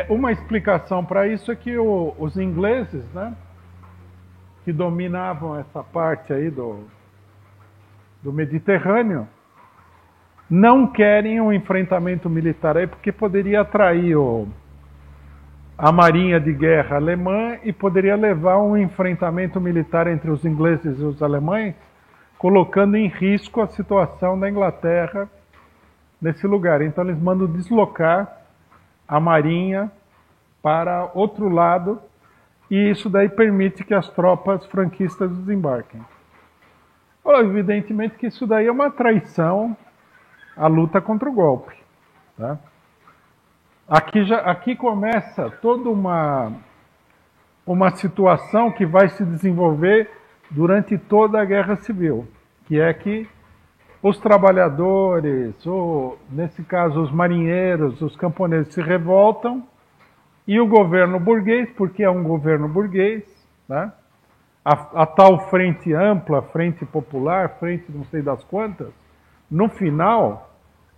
Uma explicação para isso é que os ingleses, né, que dominavam essa parte aí do Mediterrâneo, não querem um enfrentamento militar aí porque poderia atrair a marinha de guerra alemã e poderia levar um enfrentamento militar entre os ingleses e os alemães, colocando em risco a situação da Inglaterra nesse lugar. Então eles mandam deslocar a marinha para outro lado e isso daí permite que as tropas franquistas desembarquem. Evidentemente que isso daí é uma traição à luta contra o golpe. Tá? Aqui começa toda uma situação que vai se desenvolver durante toda a Guerra Civil, que é que os trabalhadores, ou nesse caso os marinheiros, os camponeses se revoltam e o governo burguês, porque é um governo burguês, né? A tal frente ampla, frente popular, frente não sei das quantas, no final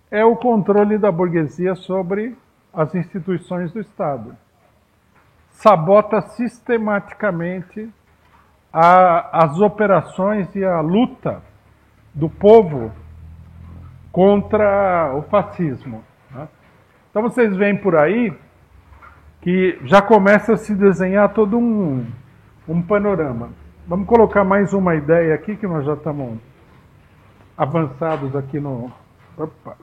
é o controle da burguesia sobre as instituições do Estado. Sabota sistematicamente as operações e a luta do povo contra o fascismo. Né? Então vocês veem por aí que já começa a se desenhar todo um panorama. Vamos colocar mais uma ideia aqui, que nós já estamos avançados aqui no... Opa!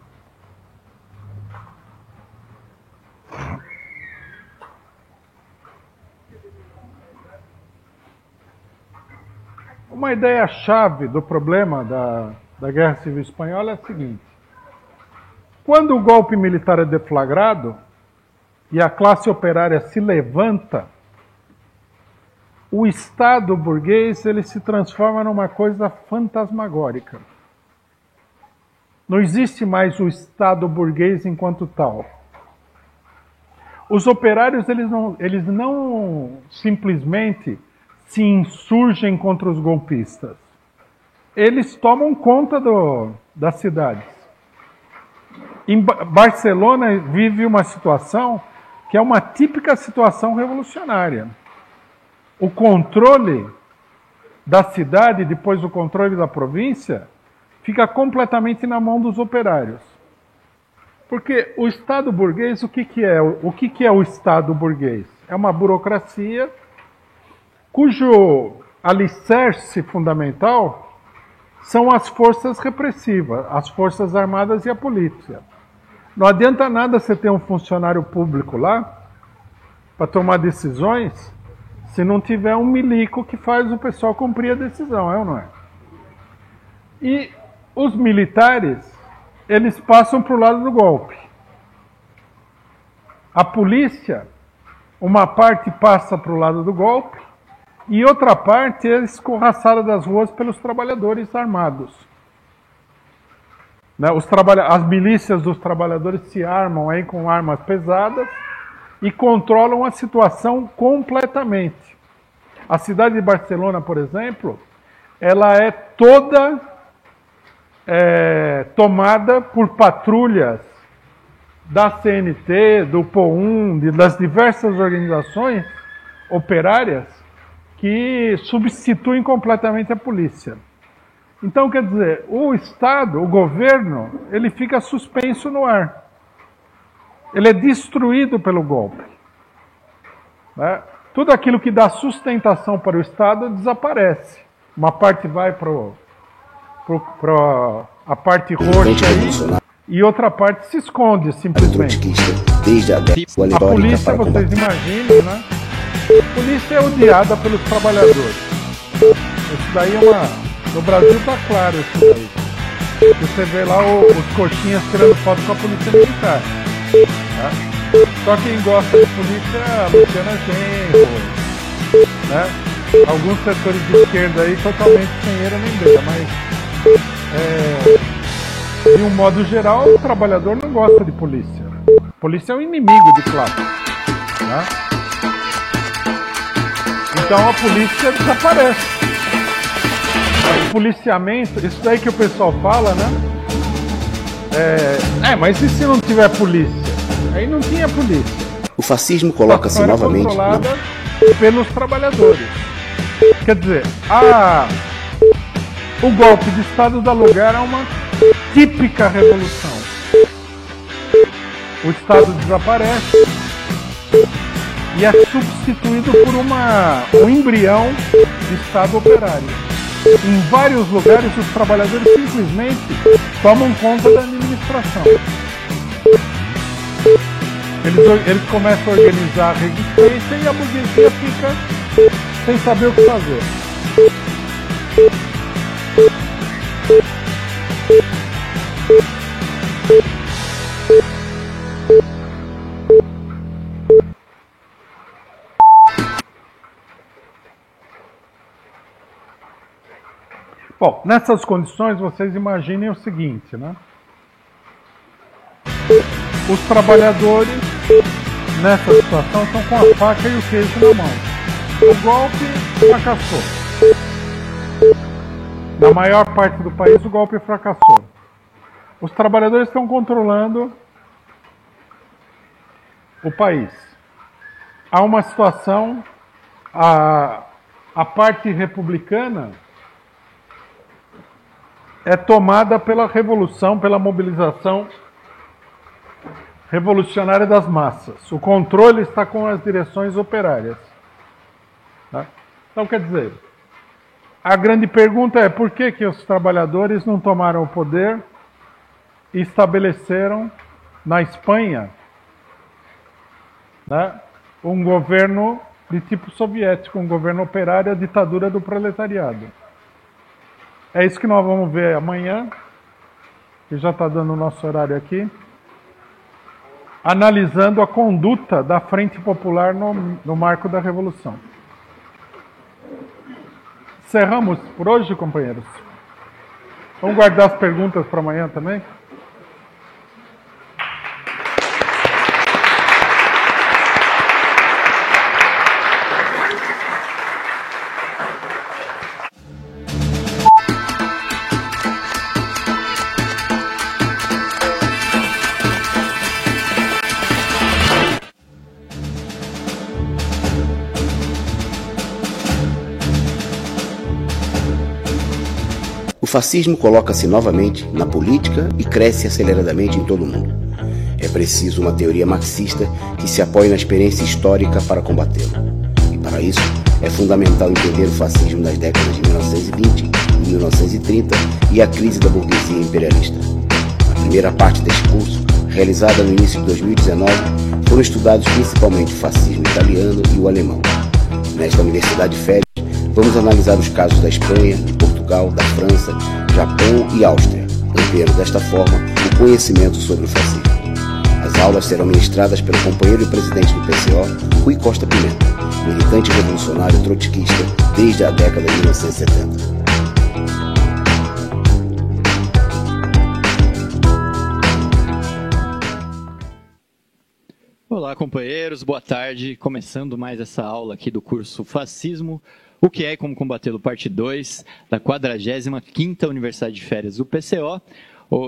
Uma ideia-chave do problema da Guerra Civil Espanhola é a seguinte: quando o golpe militar é deflagrado e a classe operária se levanta, o Estado burguês ele se transforma numa coisa fantasmagórica. Não existe mais o Estado burguês enquanto tal. Os operários eles não simplesmente se insurgem contra os golpistas. Eles tomam conta das cidades. Em Barcelona vive uma situação que é uma típica situação revolucionária. O controle da cidade, depois o controle da província, fica completamente na mão dos operários. Porque o Estado burguês, o que é? O que é o Estado burguês? É uma burocracia cujo alicerce fundamental são as forças repressivas, as forças armadas e a polícia. Não adianta nada você ter um funcionário público lá para tomar decisões se não tiver um milico que faz o pessoal cumprir a decisão, é ou não é? E os militares, eles passam para o lado do golpe. A polícia, uma parte passa para o lado do golpe, e outra parte é escorraçada das ruas pelos trabalhadores armados. As milícias dos trabalhadores se armam aí com armas pesadas e controlam a situação completamente. A cidade de Barcelona, por exemplo, ela é toda tomada por patrulhas da CNT, do POUM, das diversas organizações operárias que substituem completamente a polícia. Então, quer dizer, o Estado, o governo, ele fica suspenso no ar. Ele é destruído pelo golpe. Né? Tudo aquilo que dá sustentação para o Estado desaparece. Uma parte vai para a parte roxa aí, e outra parte se esconde simplesmente. A polícia, vocês imaginam, né? A polícia é odiada pelos trabalhadores. Isso daí no Brasil tá claro isso daí. Você vê lá os coxinhas tirando foto com a polícia militar. Tá? Só quem gosta de polícia é a Luciana Genro, né? Alguns setores de esquerda aí totalmente sem eira nem beira, mas de um modo geral o trabalhador não gosta de polícia. Polícia é um inimigo de classe. Né? Então a polícia desaparece. O policiamento, isso daí que o pessoal fala, né? Mas e se não tiver polícia? Aí não tinha polícia. fascismo coloca-se novamente controlada pelos trabalhadores. Quer dizer, o golpe de Estado dá lugar a uma típica revolução. O Estado desaparece e é substituído por um embrião de Estado operário. Em vários lugares, os trabalhadores simplesmente tomam conta da administração. Eles começam a organizar a resistência e a burguesia fica sem saber o que fazer. Bom, nessas condições, vocês imaginem o seguinte, né? Os trabalhadores, nessa situação, estão com a faca e o queijo na mão. O golpe fracassou. Na maior parte do país, o golpe fracassou. Os trabalhadores estão controlando o país. Há uma situação, a parte republicana é tomada pela revolução, pela mobilização revolucionária das massas. O controle está com as direções operárias. Tá? Então, quer dizer, a grande pergunta é por que os trabalhadores não tomaram o poder e estabeleceram na Espanha, né, um governo de tipo soviético, um governo operário, a ditadura do proletariado. É isso que nós vamos ver amanhã, que já está dando o nosso horário aqui, analisando a conduta da Frente Popular no marco da Revolução. Encerramos por hoje, companheiros? Vamos guardar as perguntas para amanhã também? O fascismo coloca-se novamente na política e cresce aceleradamente em todo o mundo. É preciso uma teoria marxista que se apoie na experiência histórica para combatê-lo. E para isso, é fundamental entender o fascismo nas décadas de 1920 e 1930 e a crise da burguesia imperialista. Na primeira parte deste curso, realizada no início de 2019, foram estudados principalmente o fascismo italiano e o alemão. Nesta Universidade de Férias, vamos analisar os casos da Espanha, de Portugal, da França, Japão e Áustria, ampliando desta forma o conhecimento sobre o fascismo. As aulas serão ministradas pelo companheiro e presidente do PCO, Rui Costa Pimenta, militante revolucionário trotskista desde a década de 1970. Olá, companheiros, boa tarde. Começando mais essa aula aqui do curso Fascismo, o que é e como combatê-lo, parte 2, da 45ª Universidade de Férias do PCO.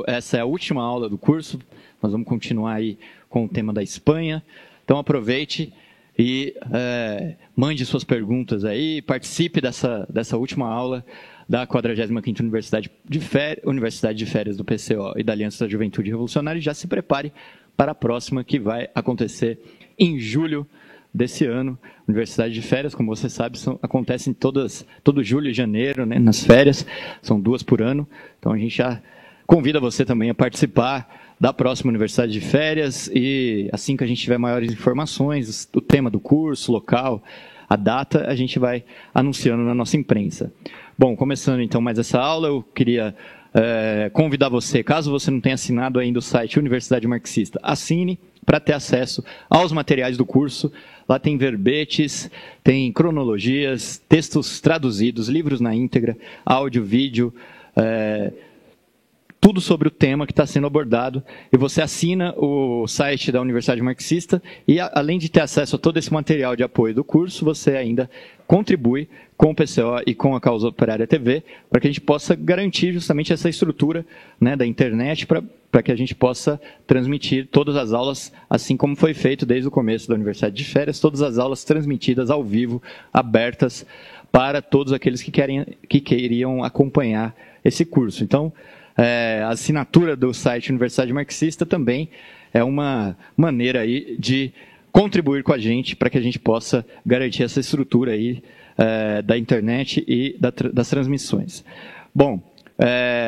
Essa é a última aula do curso, nós vamos continuar aí com o tema da Espanha. Então aproveite e mande suas perguntas aí, participe dessa última aula da 45ª Universidade de Férias do PCO e da Aliança da Juventude Revolucionária, e já se prepare para a próxima, que vai acontecer em julho desse ano. Universidade de Férias, como você sabe, acontecem todo julho e janeiro, né, nas férias, são 2 por ano. Então a gente já convida você também a participar da próxima Universidade de Férias, e assim que a gente tiver maiores informações, o tema do curso, local, a data, a gente vai anunciando na nossa imprensa. Bom, começando então mais essa aula, eu queria convidar você, caso você não tenha assinado ainda o site Universidade Marxista, assine para ter acesso aos materiais do curso. Lá tem verbetes, tem cronologias, textos traduzidos, livros na íntegra, áudio, vídeo, tudo sobre o tema que está sendo abordado, e você assina o site da Universidade Marxista, e além de ter acesso a todo esse material de apoio do curso, você ainda contribui com o PCO e com a Causa Operária TV, para que a gente possa garantir justamente essa estrutura, né, da internet, para que a gente possa transmitir todas as aulas, assim como foi feito desde o começo da Universidade de Férias, todas as aulas transmitidas ao vivo, abertas para todos aqueles que queriam acompanhar esse curso. Então, a assinatura do site Universidade Marxista também é uma maneira aí de contribuir com a gente para que a gente possa garantir essa estrutura aí da internet e das transmissões. Bom,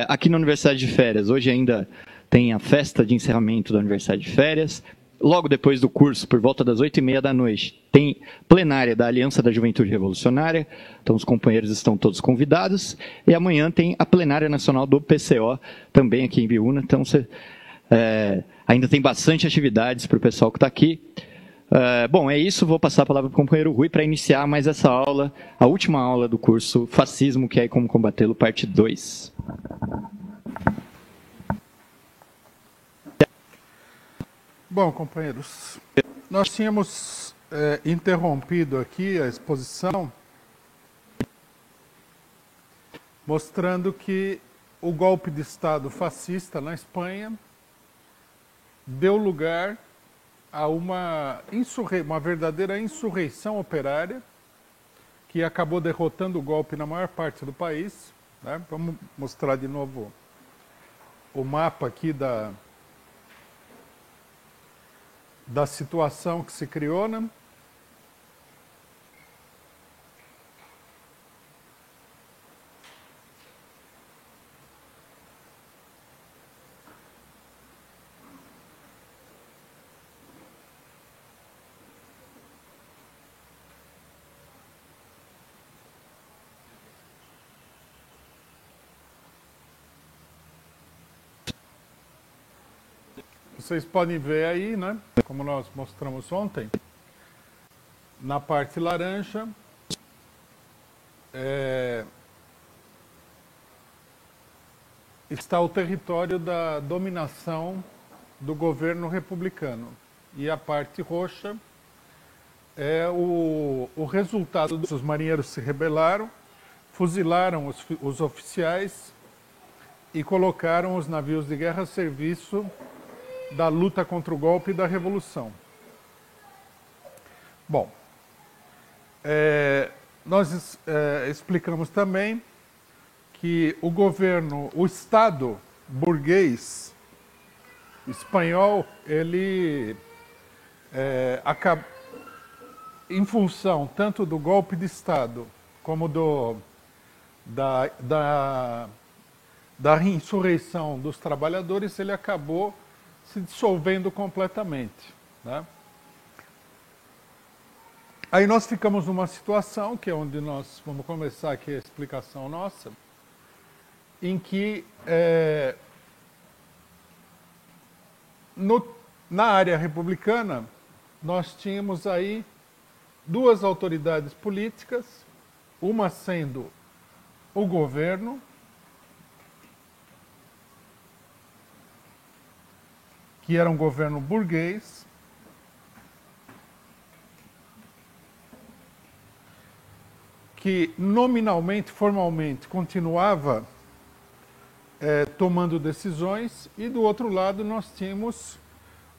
aqui na Universidade de Férias, hoje ainda tem a festa de encerramento da Universidade de Férias. Logo depois do curso, por volta das 8h30 da noite, tem plenária da Aliança da Juventude Revolucionária, então os companheiros estão todos convidados, e amanhã tem a plenária nacional do PCO, também aqui em Biúna, então ainda tem bastante atividades para o pessoal que está aqui. Bom, é isso, vou passar a palavra para o companheiro Rui para iniciar mais essa aula, a última aula do curso Fascismo, que é Como Combatê-lo, parte 2. Bom, companheiros, nós tínhamos interrompido aqui a exposição mostrando que o golpe de Estado fascista na Espanha deu lugar a uma verdadeira insurreição operária que acabou derrotando o golpe na maior parte do país, né? Vamos mostrar de novo o mapa aqui da situação que se criou, né? Vocês podem ver aí, né, como nós mostramos ontem, na parte laranja, está o território da dominação do governo republicano. E a parte roxa é o resultado dos marinheiros se rebelaram, fuzilaram os oficiais e colocaram os navios de guerra a serviço da luta contra o golpe e da revolução. Bom, nós explicamos também que o Estado burguês espanhol, ele em função tanto do golpe de Estado como da insurreição dos trabalhadores, ele acabou se dissolvendo completamente, né? Aí nós ficamos numa situação, que é onde nós vamos começar aqui a explicação nossa, em que na área republicana nós tínhamos aí duas autoridades políticas, uma sendo o governo, que era um governo burguês, que nominalmente, formalmente, continuava tomando decisões, e do outro lado nós tínhamos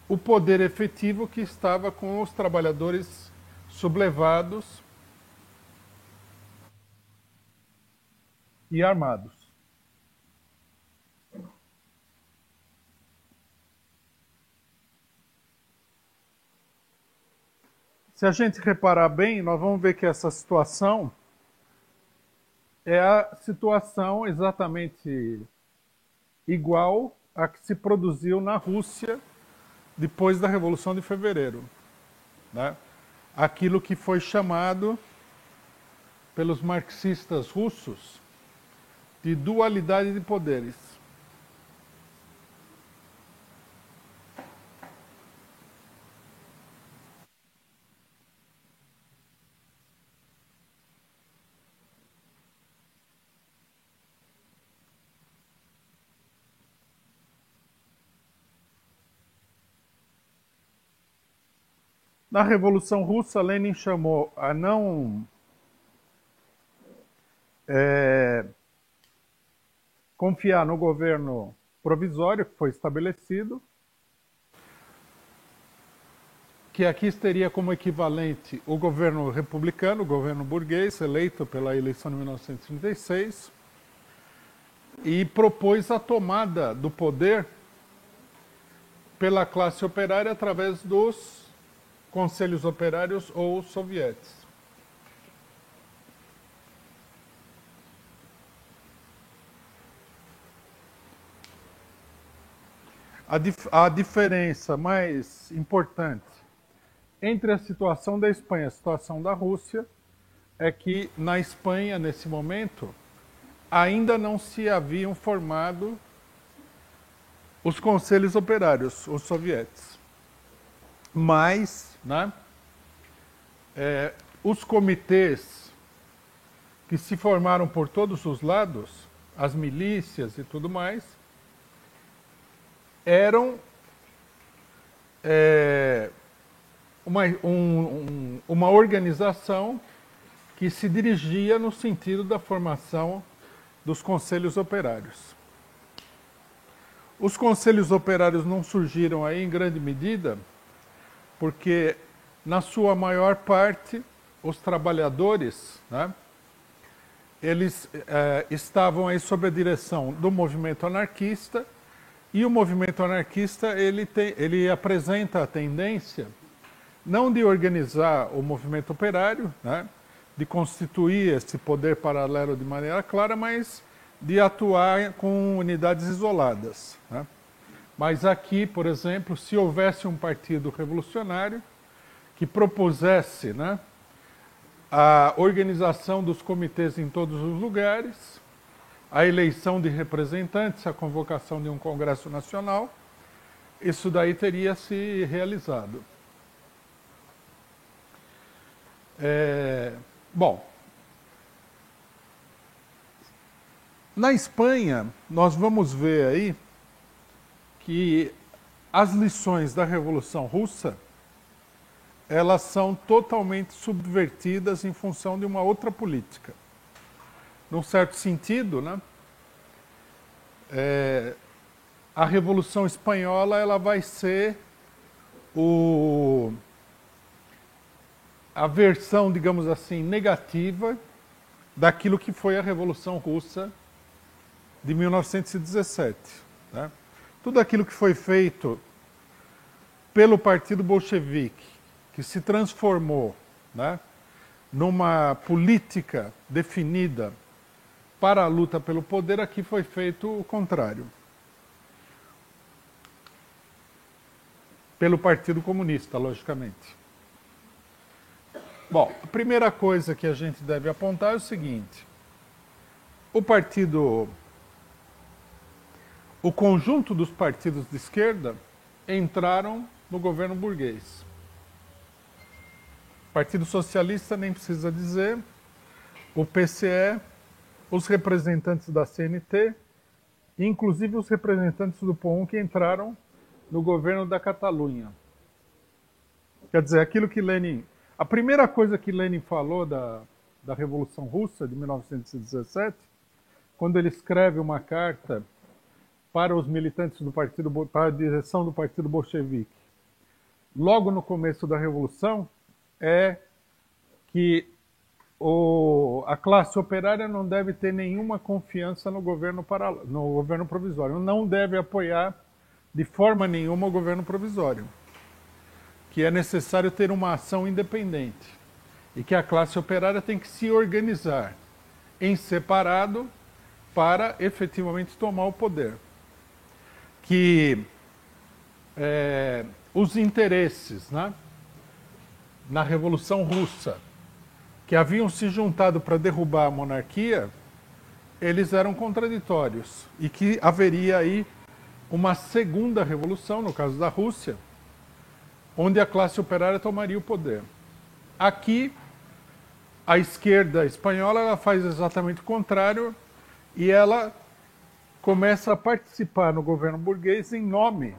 o poder efetivo que estava com os trabalhadores sublevados e armados. Se a gente reparar bem, nós vamos ver que essa situação é a situação exatamente igual à que se produziu na Rússia depois da Revolução de Fevereiro, né? Aquilo que foi chamado pelos marxistas russos de dualidade de poderes. Na Revolução Russa, Lenin chamou a não confiar no governo provisório que foi estabelecido, que aqui teria como equivalente o governo republicano, o governo burguês, eleito pela eleição de 1936, e propôs a tomada do poder pela classe operária através dos conselhos operários ou sovietes. A diferença mais importante entre a situação da Espanha e a situação da Rússia é que na Espanha, nesse momento, ainda não se haviam formado os conselhos operários, os sovietes. Mas, né, os comitês que se formaram por todos os lados, as milícias e tudo mais, eram uma organização que se dirigia no sentido da formação dos conselhos operários. Os conselhos operários não surgiram aí em grande medida porque, na sua maior parte, os trabalhadores, né, eles estavam aí sob a direção do movimento anarquista, e o movimento anarquista ele apresenta a tendência não de organizar o movimento operário, né, de constituir esse poder paralelo de maneira clara, mas de atuar com unidades isoladas, né? Mas aqui, por exemplo, se houvesse um partido revolucionário que propusesse, né, a organização dos comitês em todos os lugares, a eleição de representantes, a convocação de um Congresso Nacional, isso daí teria se realizado. Bom, na Espanha, nós vamos ver aí que as lições da Revolução Russa, elas são totalmente subvertidas em função de uma outra política. Num certo sentido, né, a Revolução Espanhola ela vai ser a versão, digamos assim, negativa daquilo que foi a Revolução Russa de 1917. Né? Tudo aquilo que foi feito pelo Partido Bolchevique, que se transformou, né, numa política definida para a luta pelo poder, aqui foi feito o contrário. Pelo Partido Comunista, logicamente. Bom, a primeira coisa que a gente deve apontar é o seguinte: o conjunto dos partidos de esquerda entraram no governo burguês. O Partido Socialista nem precisa dizer, o PCE, os representantes da CNT, inclusive os representantes do POUM que entraram no governo da Catalunha. Quer dizer, aquilo que Lenin... A primeira coisa que Lenin falou da Revolução Russa de 1917, quando ele escreve uma carta para os militantes do partido, para a direção do Partido Bolchevique, logo no começo da Revolução, é que a classe operária não deve ter nenhuma confiança no governo provisório, não deve apoiar de forma nenhuma o governo provisório, que é necessário ter uma ação independente e que a classe operária tem que se organizar em separado para efetivamente tomar o poder. Que os interesses, né, na Revolução Russa, que haviam se juntado para derrubar a monarquia, eles eram contraditórios e que haveria aí uma segunda revolução, no caso da Rússia, onde a classe operária tomaria o poder. Aqui, a esquerda espanhola ela faz exatamente o contrário e ela começa a participar no governo burguês em nome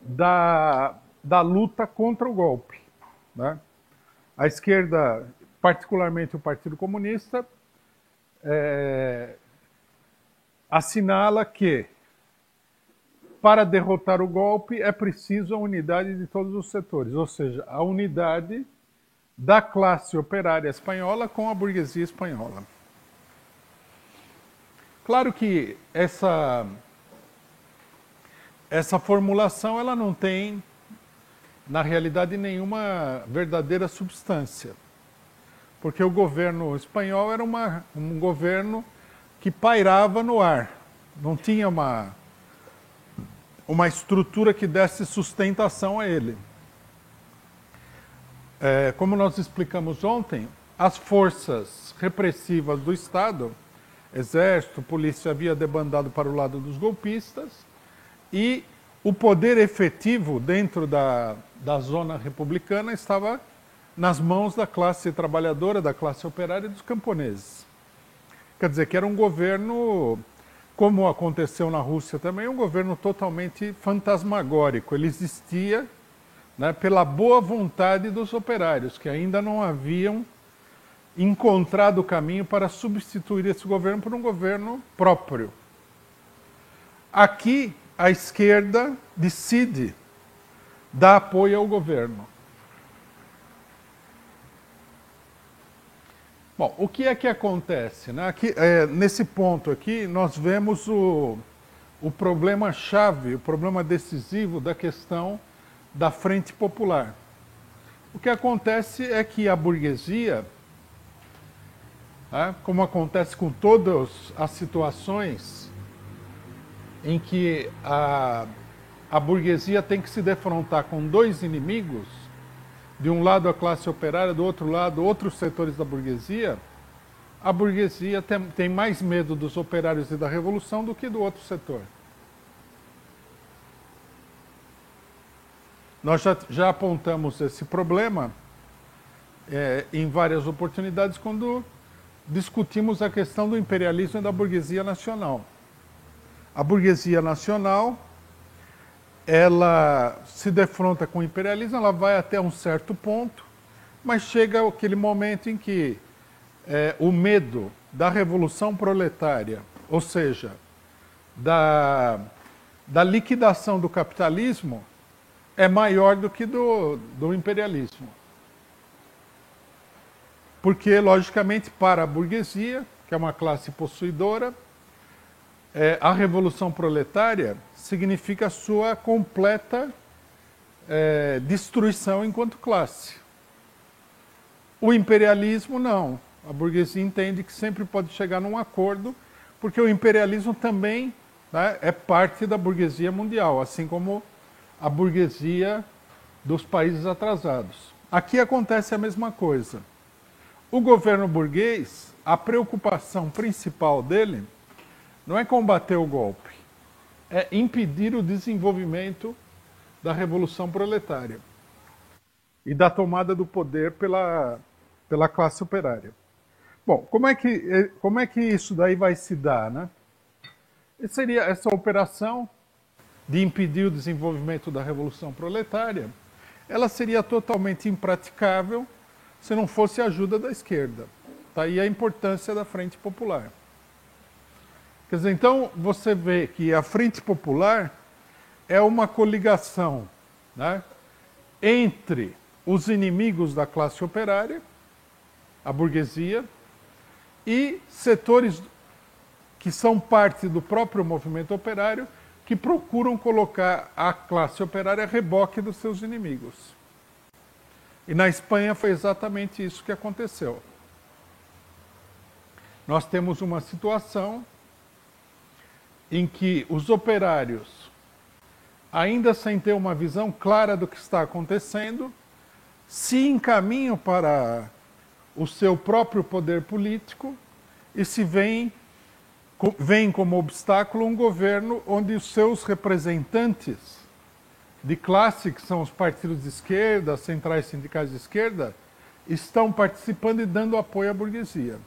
da luta contra o golpe. né? A esquerda, particularmente o Partido Comunista, assinala que para derrotar o golpe é preciso a unidade de todos os setores, ou seja, a unidade da classe operária espanhola com a burguesia espanhola. Claro que essa formulação ela não tem, na realidade, nenhuma verdadeira substância, porque o governo espanhol era um governo que pairava no ar, não tinha uma estrutura que desse sustentação a ele. Como nós explicamos ontem, as forças repressivas do Estado, exército, polícia, havia debandado para o lado dos golpistas e o poder efetivo dentro da zona republicana estava nas mãos da classe trabalhadora, da classe operária e dos camponeses. Quer dizer que era um governo, como aconteceu na Rússia também, um governo totalmente fantasmagórico. Ele existia, né, pela boa vontade dos operários, que ainda não haviam encontrado o caminho para substituir esse governo por um governo próprio. Aqui, a esquerda decide dar apoio ao governo. Bom, o que é que acontece, né? Aqui, nesse ponto aqui, nós vemos o problema-chave, o problema decisivo da questão da Frente Popular. O que acontece é que a burguesia, como acontece com todas as situações em que a burguesia tem que se defrontar com dois inimigos, de um lado a classe operária, do outro lado outros setores da burguesia, a burguesia tem mais medo dos operários e da revolução do que do outro setor. Nós já apontamos esse problema em várias oportunidades quando discutimos a questão do imperialismo e da burguesia nacional. A burguesia nacional, ela se defronta com o imperialismo, ela vai até um certo ponto, mas chega aquele momento em que o medo da revolução proletária, ou seja, da liquidação do capitalismo, é maior do que do imperialismo. Porque, logicamente, para a burguesia, que é uma classe possuidora, a revolução proletária significa a sua completa destruição enquanto classe. O imperialismo, não. A burguesia entende que sempre pode chegar num acordo, porque o imperialismo também, né, é parte da burguesia mundial, assim como a burguesia dos países atrasados. Aqui acontece a mesma coisa. O governo burguês, a preocupação principal dele não é combater o golpe, é impedir o desenvolvimento da revolução proletária e da tomada do poder pela classe operária. Bom, como é que isso daí vai se dar, né? Seria essa operação de impedir o desenvolvimento da revolução proletária, ela seria totalmente impraticável se não fosse a ajuda da esquerda. Tá aí a importância da Frente Popular. Quer dizer, então você vê que a Frente Popular é uma coligação, né, entre os inimigos da classe operária, a burguesia, e setores que são parte do próprio movimento operário, que procuram colocar a classe operária a reboque dos seus inimigos. E na Espanha foi exatamente isso que aconteceu. Nós temos uma situação em que os operários, ainda sem ter uma visão clara do que está acontecendo, se encaminham para o seu próprio poder político e se veem como obstáculo um governo onde os seus representantes de classe, que são os partidos de esquerda, as centrais sindicais de esquerda, estão participando e dando apoio à burguesia.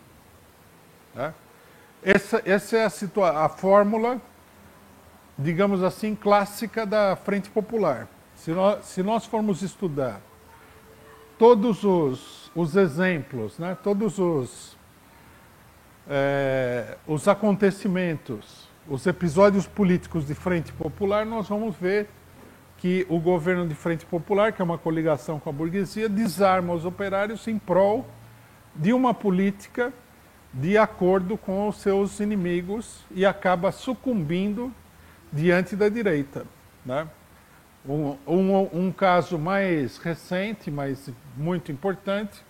Né? Essa é a fórmula, digamos assim, clássica da Frente Popular. Se nós formos estudar todos os exemplos, né? Todos os acontecimentos, os episódios políticos de Frente Popular, nós vamos ver que o governo de Frente Popular, que é uma coligação com a burguesia, desarma os operários em prol de uma política de acordo com os seus inimigos e acaba sucumbindo diante da direita, né? Um caso mais recente, mas muito importante,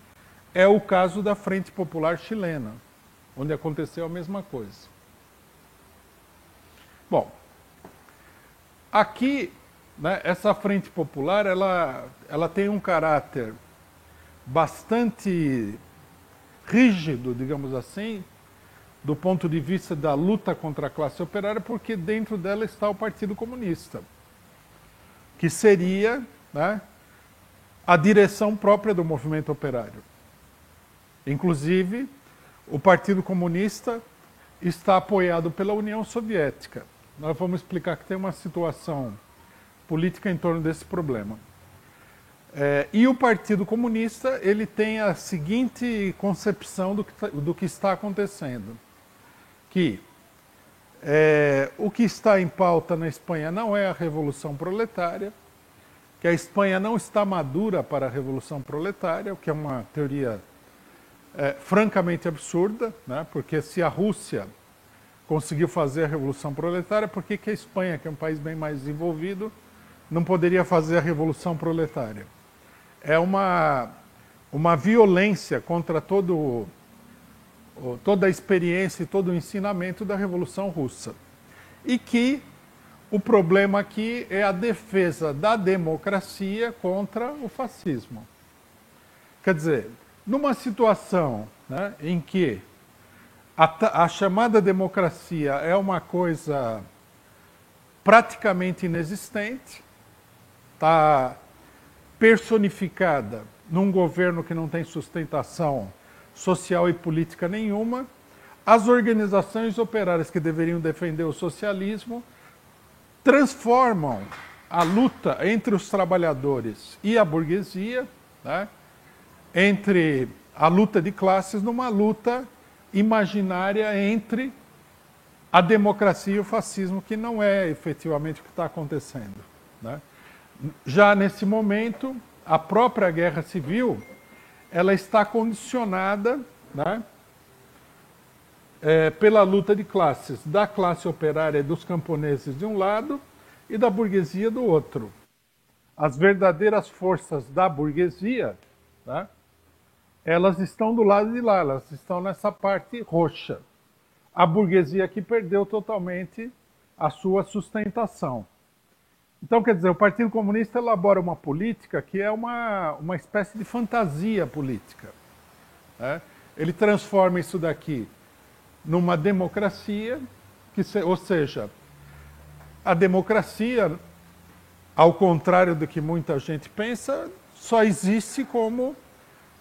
é o caso da Frente Popular chilena, onde aconteceu a mesma coisa. Bom, aqui, né, essa Frente Popular, ela tem um caráter bastante rígido, digamos assim, do ponto de vista da luta contra a classe operária, porque dentro dela está o Partido Comunista, que seria, né, a direção própria do movimento operário. Inclusive, o Partido Comunista está apoiado pela União Soviética. Nós vamos explicar que tem uma situação política em torno desse problema. E o Partido Comunista, ele tem a seguinte concepção do que está acontecendo, que o que está em pauta na Espanha não é a Revolução Proletária, que a Espanha não está madura para a Revolução Proletária, o que é uma teoria francamente absurda, né? Porque se a Rússia conseguiu fazer a Revolução Proletária, por que a Espanha, que é um país bem mais desenvolvido, não poderia fazer a Revolução Proletária? É uma violência contra toda a experiência e todo o ensinamento da Revolução Russa. E que o problema aqui é a defesa da democracia contra o fascismo. Quer dizer, numa situação, né, em que a chamada democracia é uma coisa praticamente inexistente, está personificada num governo que não tem sustentação social e política nenhuma, as organizações operárias que deveriam defender o socialismo transformam a luta entre os trabalhadores e a burguesia, né, entre a luta de classes, numa luta imaginária entre a democracia e o fascismo, que não é efetivamente o que está acontecendo, né? Já nesse momento, a própria guerra civil, ela está condicionada, né, pela luta de classes, da classe operária e dos camponeses de um lado e da burguesia do outro. As verdadeiras forças da burguesia, né, elas estão do lado de lá, elas estão nessa parte roxa. A burguesia que perdeu totalmente a sua sustentação. Então, quer dizer, o Partido Comunista elabora uma política que é uma espécie de fantasia política, né? Ele transforma isso daqui numa democracia, ou seja, a democracia, ao contrário do que muita gente pensa, só existe como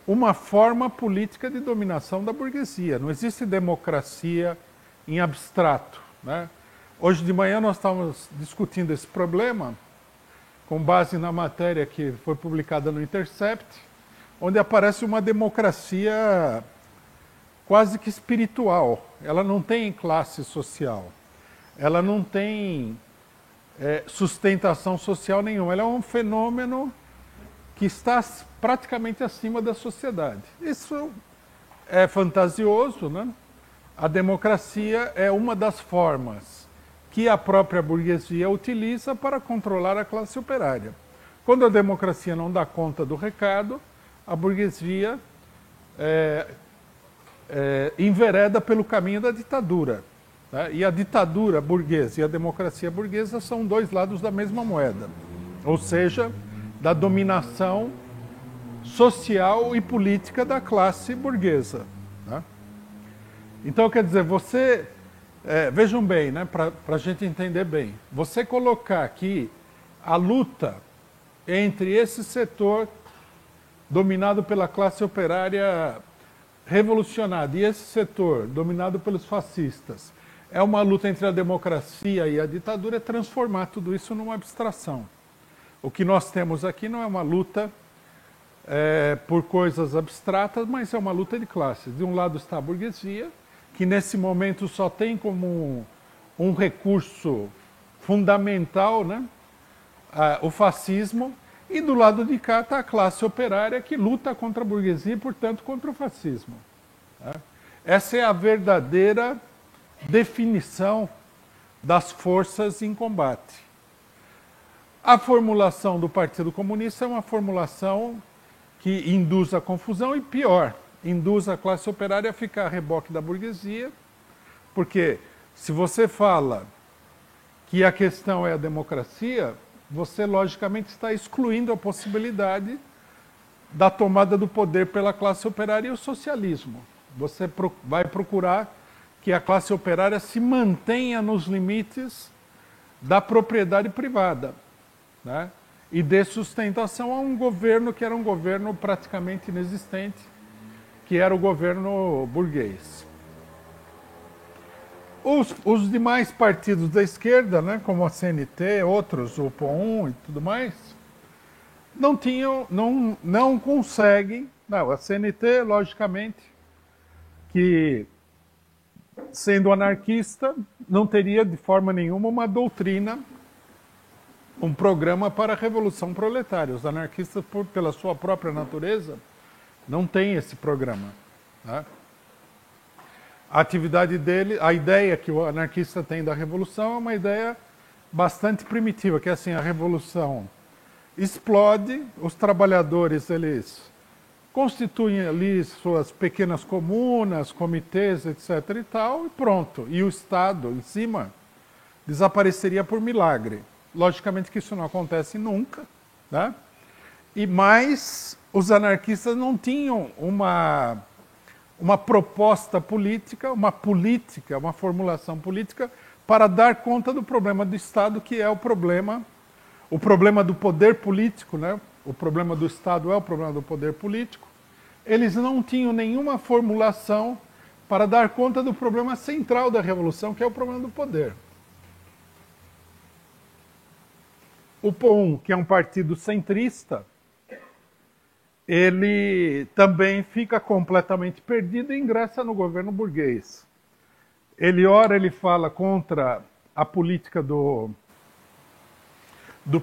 uma forma política de dominação da burguesia. Não existe democracia em abstrato, né? Hoje de manhã nós estávamos discutindo esse problema com base na matéria que foi publicada no Intercept, onde aparece uma democracia quase que espiritual. Ela não tem classe social, ela não tem sustentação social nenhuma. Ela é um fenômeno que está praticamente acima da sociedade. Isso é fantasioso, né? A democracia é uma das formas que a própria burguesia utiliza para controlar a classe operária. Quando a democracia não dá conta do recado, a burguesia envereda pelo caminho da ditadura, né? E a ditadura burguesa e a democracia burguesa são dois lados da mesma moeda, ou seja, da dominação social e política da classe burguesa, né? Então, quer dizer, vejam bem, né, para a gente entender bem, você colocar aqui a luta entre esse setor dominado pela classe operária revolucionária e esse setor dominado pelos fascistas, é uma luta entre a democracia e a ditadura, é transformar tudo isso numa abstração. O que nós temos aqui não é uma luta por coisas abstratas, mas é uma luta de classes. De um lado está a burguesia, que nesse momento só tem como um recurso fundamental, né, o fascismo, e do lado de cá está a classe operária que luta contra a burguesia e, portanto, contra o fascismo. Tá? Essa é a verdadeira definição das forças em combate. A formulação do Partido Comunista é uma formulação que induz a confusão e, pior, induz a classe operária a ficar a reboque da burguesia, porque se você fala que a questão é a democracia, você logicamente está excluindo a possibilidade da tomada do poder pela classe operária e o socialismo. Você vai procurar que a classe operária se mantenha nos limites da propriedade privada, né? E dê sustentação a um governo que era um governo praticamente inexistente, que era o governo burguês. Os demais partidos da esquerda, né, como a CNT, outros, o POUM e tudo mais, não conseguem. Não, a CNT, logicamente, que sendo anarquista, não teria de forma nenhuma uma doutrina, um programa para a revolução proletária. Os anarquistas, pela sua própria natureza, não têm esse programa. Tá? A atividade dele, a ideia que o anarquista tem da revolução é uma ideia bastante primitiva, que é assim, a revolução explode, os trabalhadores, eles constituem ali suas pequenas comunas, comitês, etc. e tal, e pronto. E o Estado, em cima, desapareceria por milagre. Logicamente que isso não acontece nunca, né? E mais, os anarquistas não tinham uma proposta política, uma formulação política para dar conta do problema do Estado, que é o problema do poder político, né? O problema do Estado é o problema do poder político. Eles não tinham nenhuma formulação para dar conta do problema central da revolução, que é o problema do poder. O POUM, que é um partido centrista, ele também fica completamente perdido e ingressa no governo burguês. Ora ele fala contra a política do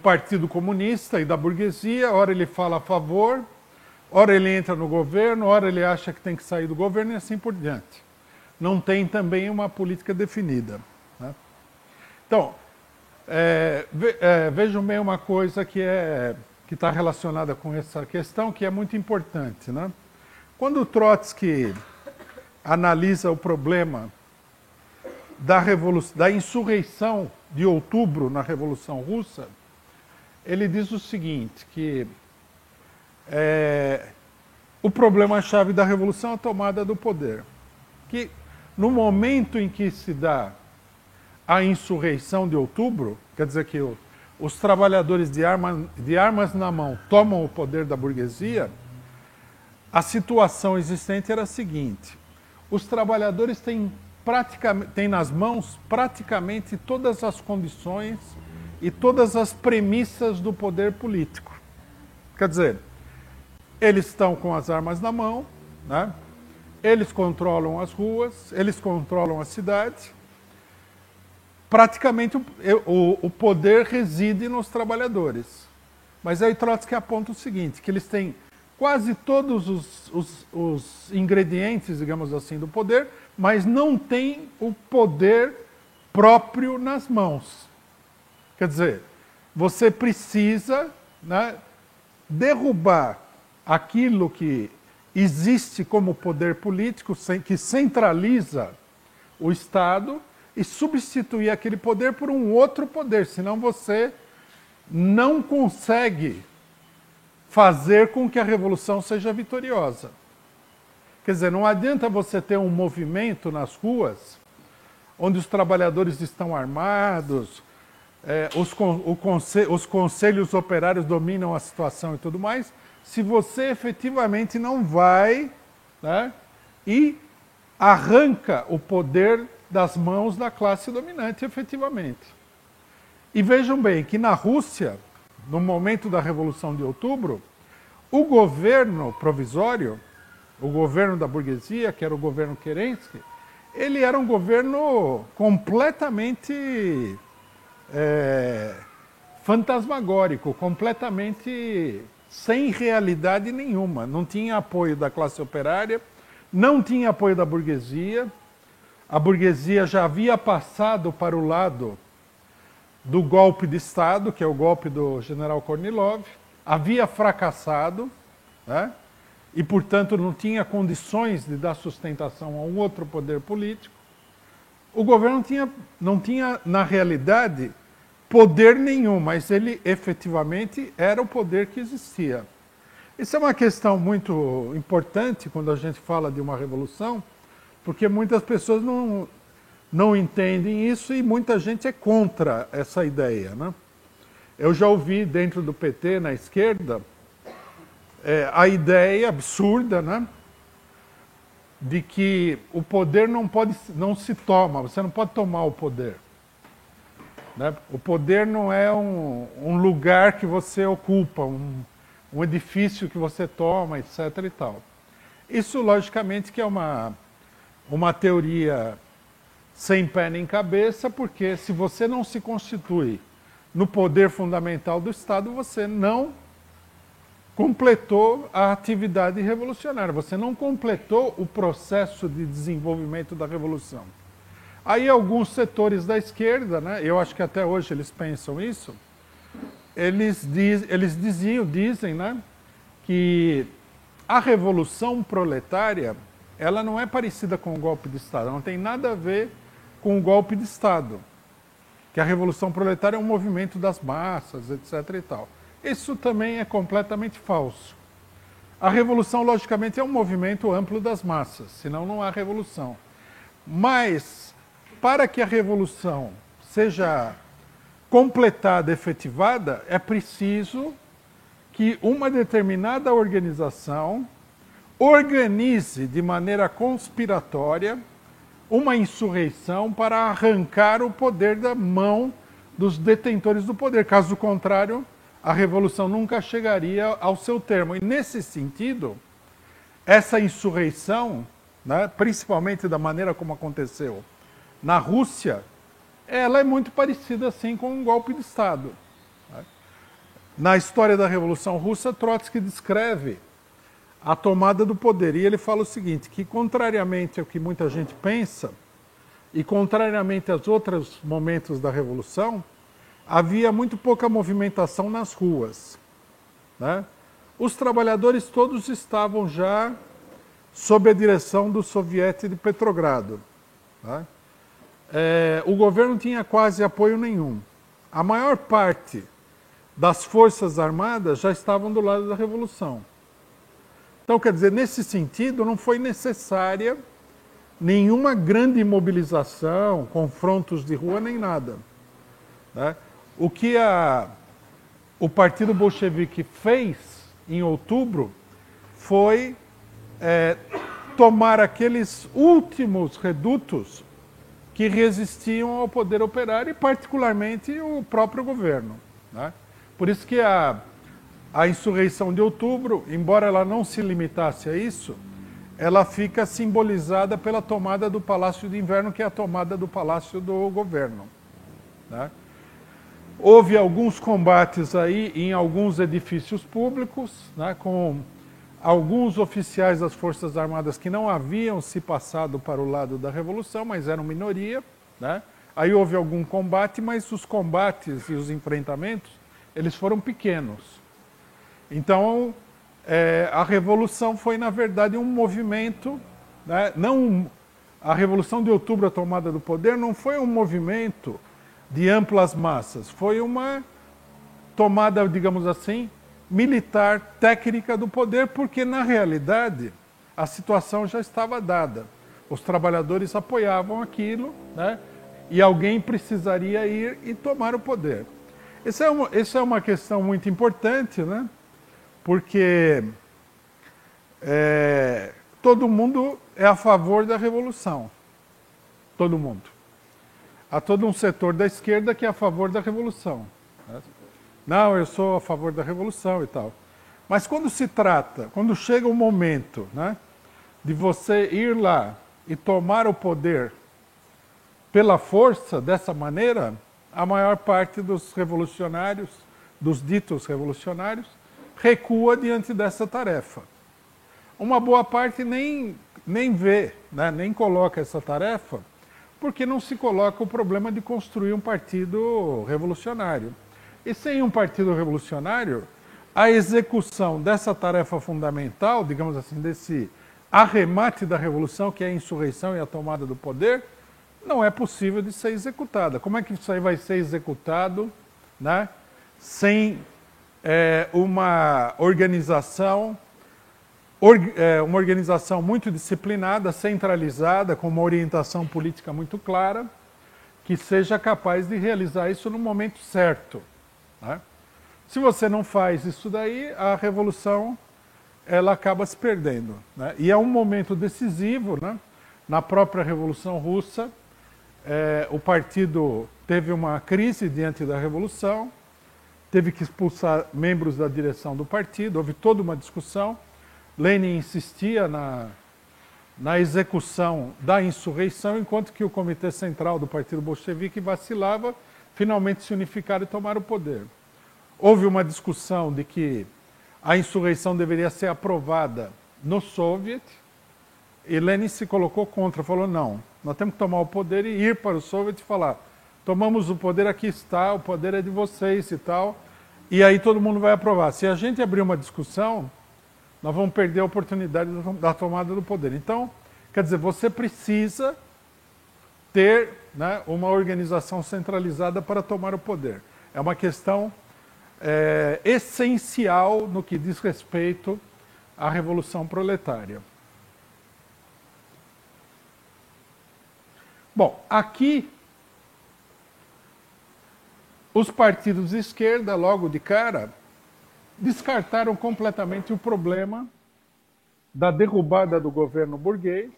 Partido Comunista e da burguesia, ora ele fala a favor, ora ele entra no governo, ora ele acha que tem que sair do governo e assim por diante. Não tem também uma política definida. Né? Então, vejam bem uma coisa que está relacionada com essa questão, que é muito importante. Né? Quando o Trotsky analisa o problema da insurreição de outubro na Revolução Russa, ele diz o seguinte, que o problema-chave da Revolução é a tomada do poder. Que no momento em que se dá a insurreição de outubro, quer dizer que os trabalhadores de armas na mão tomam o poder da burguesia, a situação existente era a seguinte: os trabalhadores têm nas mãos praticamente todas as condições e todas as premissas do poder político. Quer dizer, eles estão com as armas na mão, né? Eles controlam as ruas, eles controlam a cidade. Praticamente o poder reside nos trabalhadores. Mas aí Trotsky aponta o seguinte, que eles têm quase todos os ingredientes, digamos assim, do poder, mas não têm o poder próprio nas mãos. Quer dizer, você precisa, né, derrubar aquilo que existe como poder político, que centraliza o Estado, e substituir aquele poder por um outro poder, senão você não consegue fazer com que a revolução seja vitoriosa. Quer dizer, não adianta você ter um movimento nas ruas, onde os trabalhadores estão armados, os conselhos operários dominam a situação e tudo mais, se você efetivamente não vai, né, e arranca o poder das mãos da classe dominante, efetivamente. E vejam bem que na Rússia, no momento da Revolução de Outubro, o governo provisório, o governo da burguesia, que era o governo Kerensky, ele era um governo completamente fantasmagórico, completamente sem realidade nenhuma. Não tinha apoio da classe operária, não tinha apoio da burguesia. A burguesia já havia passado para o lado do golpe de Estado, que é o golpe do general Kornilov, havia fracassado, né? E, portanto, não tinha condições de dar sustentação a um outro poder político. O governo não tinha, na realidade, poder nenhum, mas ele efetivamente era o poder que existia. Isso é uma questão muito importante quando a gente fala de uma revolução, porque muitas pessoas não entendem isso e muita gente é contra essa ideia, né? Eu já ouvi dentro do PT, na esquerda, a ideia absurda, né, de que o poder não se toma, você não pode tomar o poder. Né? O poder não é um lugar que você ocupa, um edifício que você toma, etc. e tal. Isso, logicamente, que é uma teoria sem pé nem cabeça, porque se você não se constitui no poder fundamental do Estado, você não completou a atividade revolucionária, você não completou o processo de desenvolvimento da revolução. Aí alguns setores da esquerda, né, eu acho que até hoje eles pensam isso, eles dizem, né, que a revolução proletária, ela não é parecida com o golpe de Estado, não tem nada a ver com o golpe de Estado, que a revolução proletária é um movimento das massas, etc. e tal. Isso também é completamente falso. A revolução, logicamente, é um movimento amplo das massas, senão não há revolução. Mas, para que a revolução seja completada, efetivada, é preciso que uma determinada organização organize de maneira conspiratória uma insurreição para arrancar o poder da mão dos detentores do poder. Caso contrário, a revolução nunca chegaria ao seu termo. E, nesse sentido, essa insurreição, né, principalmente da maneira como aconteceu na Rússia, ela é muito parecida, assim, com um golpe de Estado. Na história da Revolução Russa, Trotsky descreve a tomada do poder. E ele fala o seguinte, que contrariamente ao que muita gente pensa, e contrariamente aos outros momentos da Revolução, havia muito pouca movimentação nas ruas. Né? Os trabalhadores todos estavam já sob a direção do soviete de Petrogrado. Né? O governo tinha quase apoio nenhum. A maior parte das forças armadas já estavam do lado da Revolução. Então, quer dizer, nesse sentido, não foi necessária nenhuma grande mobilização, confrontos de rua, nem nada. Né? O que o Partido Bolchevique fez em outubro foi tomar aqueles últimos redutos que resistiam ao poder operário e, particularmente, o próprio governo. Né? Por isso que a insurreição de outubro, embora ela não se limitasse a isso, ela fica simbolizada pela tomada do Palácio de Inverno, que é a tomada do Palácio do Governo. Né? Houve alguns combates aí em alguns edifícios públicos, né, com alguns oficiais das Forças Armadas que não haviam se passado para o lado da Revolução, mas eram minoria. Né? Aí houve algum combate, mas os combates e os enfrentamentos, eles foram pequenos. Então, a Revolução foi, na verdade, um movimento, né, a Revolução de Outubro, a tomada do poder, não foi um movimento de amplas massas, foi uma tomada, digamos assim, militar, técnica do poder, porque, na realidade, a situação já estava dada. Os trabalhadores apoiavam aquilo, né, e alguém precisaria ir e tomar o poder. Essa é uma questão muito importante, né, porque todo mundo é a favor da revolução. Todo mundo. Há todo um setor da esquerda que é a favor da revolução. Não, eu sou a favor da revolução e tal. Mas quando chega o momento, né, de você ir lá e tomar o poder pela força, dessa maneira, a maior parte dos revolucionários, dos ditos revolucionários, recua diante dessa tarefa. Uma boa parte nem vê, né, nem coloca essa tarefa, porque não se coloca o problema de construir um partido revolucionário. E sem um partido revolucionário, a execução dessa tarefa fundamental, digamos assim, desse arremate da revolução, que é a insurreição e a tomada do poder, não é possível de ser executada. Como é que isso aí vai ser executado, né, sem uma organização muito disciplinada, centralizada, com uma orientação política muito clara, que seja capaz de realizar isso no momento certo, né? Se você não faz isso daí, a revolução ela acaba se perdendo, né? E é um momento decisivo, né? Na própria Revolução Russa, o partido teve uma crise diante da revolução, teve que expulsar membros da direção do partido, houve toda uma discussão. Lenin insistia na execução da insurreição, enquanto que o Comitê Central do Partido Bolchevique vacilava, finalmente se unificaram e tomaram o poder. Houve uma discussão de que a insurreição deveria ser aprovada no Soviet, e Lenin se colocou contra, falou, não, nós temos que tomar o poder e ir para o Soviet e falar, tomamos o poder, aqui está, o poder é de vocês e tal, e aí todo mundo vai aprovar. Se a gente abrir uma discussão, nós vamos perder a oportunidade da tomada do poder. Então, quer dizer, você precisa ter, né, uma organização centralizada para tomar o poder. É uma questão essencial no que diz respeito à Revolução Proletária. Bom, aqui os partidos de esquerda, logo de cara, descartaram completamente o problema da derrubada do governo burguês,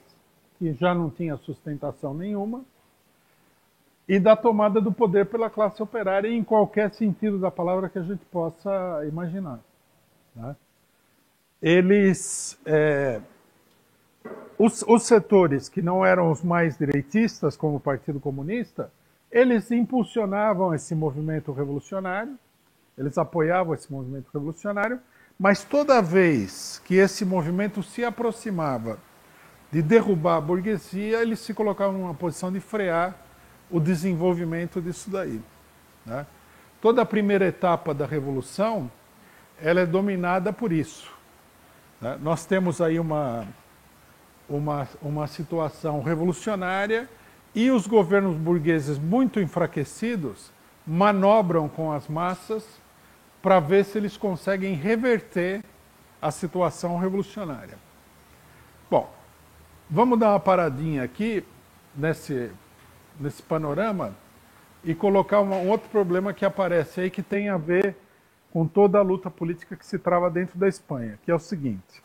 que já não tinha sustentação nenhuma, e da tomada do poder pela classe operária em qualquer sentido da palavra que a gente possa imaginar, né? Eles, os setores que não eram os mais direitistas, como o Partido Comunista, eles impulsionavam esse movimento revolucionário, eles apoiavam esse movimento revolucionário, mas toda vez que esse movimento se aproximava de derrubar a burguesia, eles se colocavam numa posição de frear o desenvolvimento disso daí, né? Toda a primeira etapa da Revolução, ela é dominada por isso, né? Nós temos aí uma situação revolucionária e os governos burgueses muito enfraquecidos manobram com as massas para ver se eles conseguem reverter a situação revolucionária. Bom, vamos dar uma paradinha aqui nesse panorama e colocar um outro problema que aparece aí, que tem a ver com toda a luta política que se trava dentro da Espanha, que é o seguinte.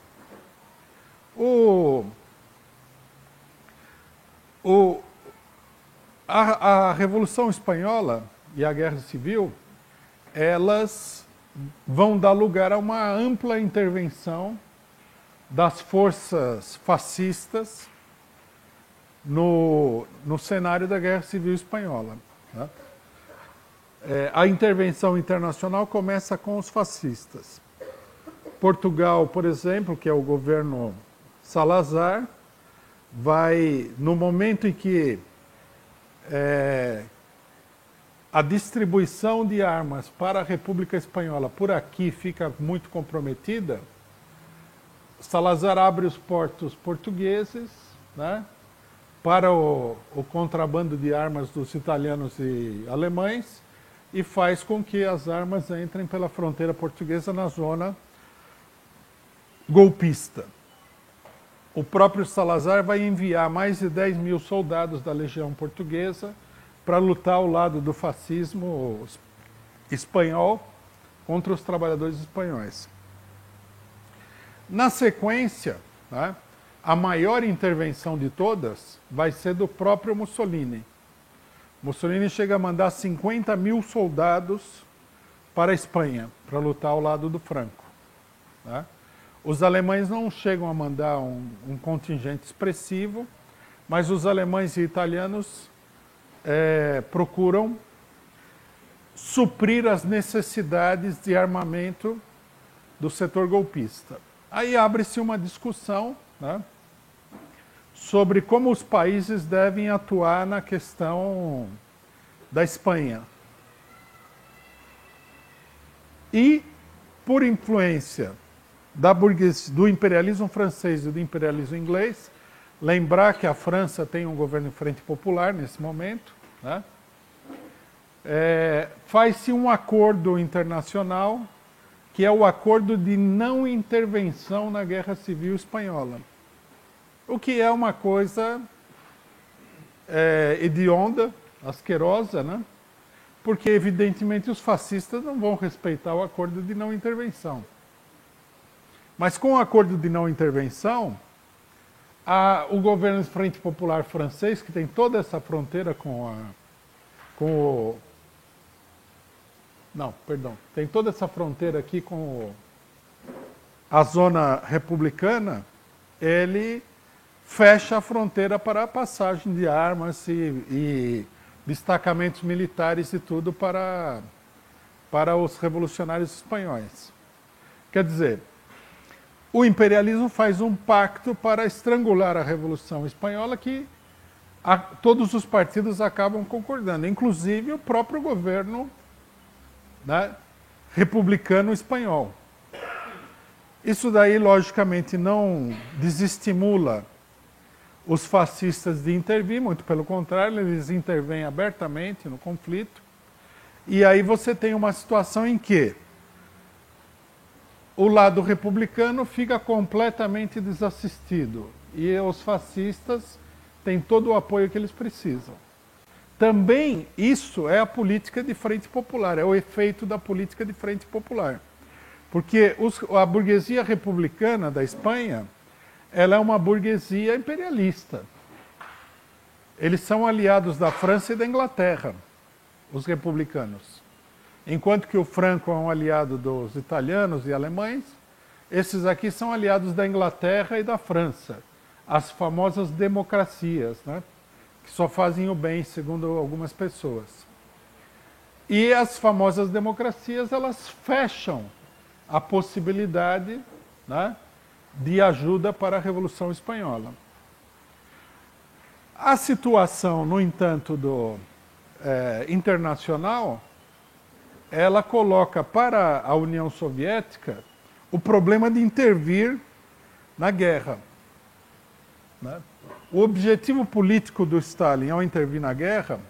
A Revolução Espanhola e a Guerra Civil, elas vão dar lugar a uma ampla intervenção das forças fascistas no cenário da Guerra Civil Espanhola, né? A intervenção internacional começa com os fascistas. Portugal, por exemplo, que é o governo Salazar, vai, no momento em que a distribuição de armas para a República Espanhola por aqui fica muito comprometida, Salazar abre os portos portugueses, né, para o contrabando de armas dos italianos e alemães e faz com que as armas entrem pela fronteira portuguesa na zona golpista. O próprio Salazar vai enviar mais de 10 mil soldados da Legião Portuguesa para lutar ao lado do fascismo espanhol contra os trabalhadores espanhóis. Na sequência, né, a maior intervenção de todas vai ser do próprio Mussolini. Mussolini chega a mandar 50 mil soldados para a Espanha, para lutar ao lado do Franco. Tá? Os alemães não chegam a mandar um contingente expressivo, mas os alemães e italianos procuram suprir as necessidades de armamento do setor golpista. Aí abre-se uma discussão, né, sobre como os países devem atuar na questão da Espanha. E, por influência do imperialismo francês e do imperialismo inglês, lembrar que a França tem um governo de frente popular nesse momento, né? Faz-se um acordo internacional, que é o acordo de não intervenção na Guerra Civil Espanhola. O que é uma coisa hedionda, asquerosa, né? Porque, evidentemente, os fascistas não vão respeitar o acordo de não intervenção. Mas com o acordo de não intervenção, o governo de Frente Popular francês, que tem toda essa fronteira tem toda essa fronteira aqui com a zona republicana, ele fecha a fronteira para a passagem de armas e destacamentos militares e tudo para os revolucionários espanhóis. Quer dizer, o imperialismo faz um pacto para estrangular a Revolução Espanhola que todos os partidos acabam concordando, inclusive o próprio governo, né, republicano espanhol. Isso daí, logicamente, não desestimula os fascistas de intervir, muito pelo contrário, eles intervêm abertamente no conflito. E aí você tem uma situação em que o lado republicano fica completamente desassistido e os fascistas têm todo o apoio que eles precisam. Também isso é a política de frente popular, é o efeito da política de frente popular. Porque a burguesia republicana da Espanha, ela é uma burguesia imperialista. Eles são aliados da França e da Inglaterra, os republicanos. Enquanto que o Franco é um aliado dos italianos e alemães, esses aqui são aliados da Inglaterra e da França, as famosas democracias, né? Que só fazem o bem, segundo algumas pessoas. E as famosas democracias, elas fecham a possibilidade, né, de ajuda para a Revolução Espanhola. A situação, no entanto, internacional, ela coloca para a União Soviética o problema de intervir na guerra, né? O objetivo político do Stalin ao intervir na guerra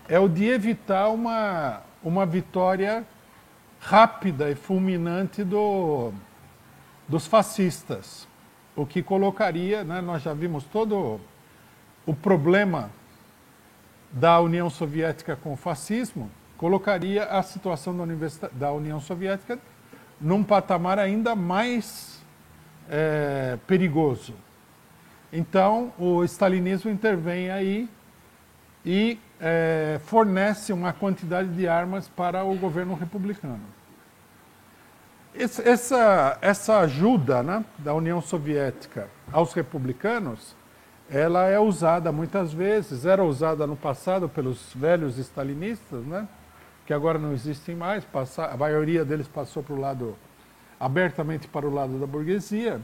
é o de evitar uma vitória rápida e fulminante dos fascistas, o que colocaria, né, nós já vimos todo o problema da União Soviética com o fascismo, colocaria a situação da União Soviética num patamar ainda mais perigoso. Então, o stalinismo intervém aí e fornece uma quantidade de armas para o governo republicano. Essa ajuda, né, da União Soviética aos republicanos, ela é usada muitas vezes, era usada no passado pelos velhos stalinistas, né, que agora não existem mais, a maioria deles passou abertamente para o lado da burguesia,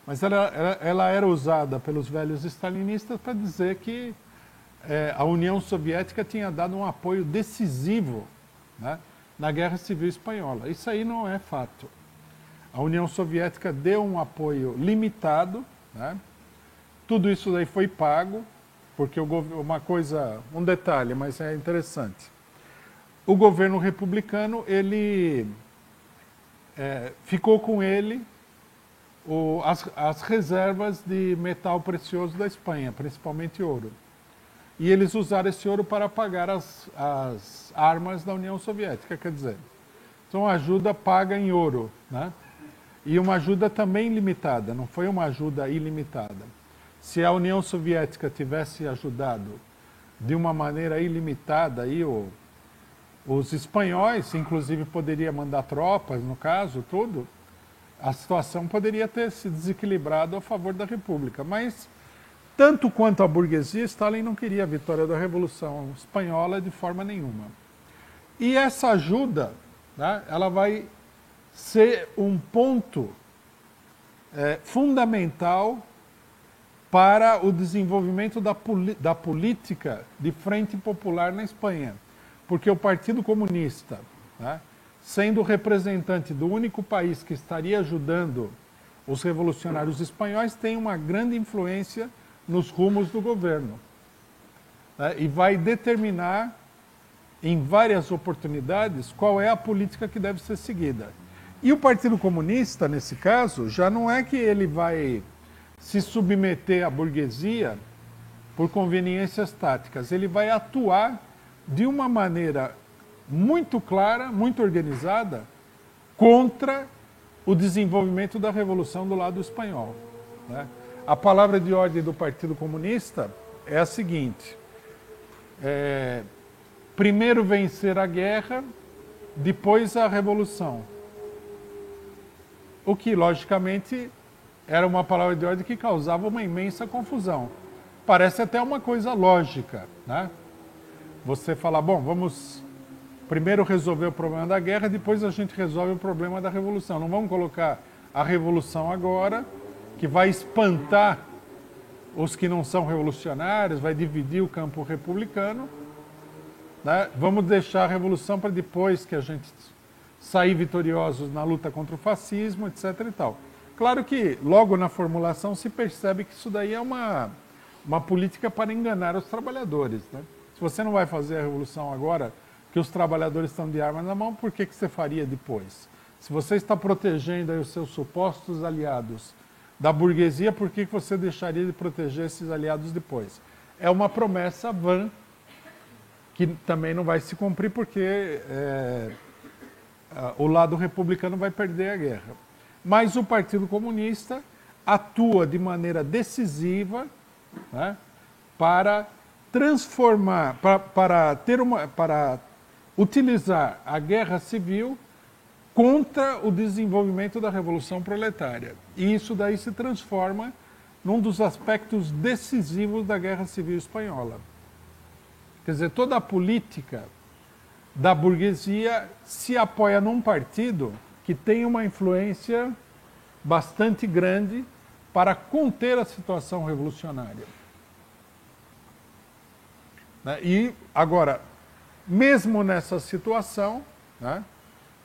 mas ela era usada pelos velhos stalinistas para dizer que a União Soviética tinha dado um apoio decisivo, né, na Guerra Civil Espanhola. Isso aí não é fato. A União Soviética deu um apoio limitado, né? Tudo isso daí foi pago, porque um detalhe, mas é interessante. O governo republicano, ele ficou com ele as reservas de metal precioso da Espanha, principalmente ouro. E eles usaram esse ouro para pagar as armas da União Soviética, quer dizer. Então, ajuda paga em ouro, né? E uma ajuda também limitada, não foi uma ajuda ilimitada. Se a União Soviética tivesse ajudado de uma maneira ilimitada, aí os espanhóis, inclusive, poderiam mandar tropas, no caso, tudo, a situação poderia ter se desequilibrado a favor da República. Mas, tanto quanto a burguesia, Stalin não queria a vitória da Revolução Espanhola de forma nenhuma. E essa ajuda, né, ela vai ser um ponto fundamental para o desenvolvimento da política de frente popular na Espanha. Porque o Partido Comunista, né, sendo representante do único país que estaria ajudando os revolucionários espanhóis, tem uma grande influência nos rumos do governo, né, e vai determinar em várias oportunidades qual é a política que deve ser seguida. E o Partido Comunista, nesse caso, já não é que ele vai se submeter à burguesia por conveniências táticas, ele vai atuar de uma maneira muito clara, muito organizada, contra o desenvolvimento da Revolução do lado espanhol, né? A palavra de ordem do Partido Comunista é a seguinte: primeiro vencer a guerra, depois a Revolução. O que, logicamente, era uma palavra de ordem que causava uma imensa confusão. Parece até uma coisa lógica, né? Você fala, bom, vamos primeiro resolver o problema da guerra, depois a gente resolve o problema da Revolução. Não vamos colocar a Revolução agora, que vai espantar os que não são revolucionários, vai dividir o campo republicano, né? Vamos deixar a Revolução para depois que a gente sair vitoriosos na luta contra o fascismo, etc. e tal. Claro que logo na formulação se percebe que isso daí é uma política para enganar os trabalhadores, né? Se você não vai fazer a Revolução agora, que os trabalhadores estão de armas na mão, por que você faria depois? Se você está protegendo aí os seus supostos aliados da burguesia, por que você deixaria de proteger esses aliados depois? É uma promessa vã, que também não vai se cumprir, porque o lado republicano vai perder a guerra. Mas o Partido Comunista atua de maneira decisiva, né, para transformar, para utilizar a guerra civil contra o desenvolvimento da Revolução Proletária. E isso daí se transforma num dos aspectos decisivos da Guerra Civil Espanhola. Quer dizer, toda a política da burguesia se apoia num partido que tem uma influência bastante grande para conter a situação revolucionária. E, agora, mesmo nessa situação, né,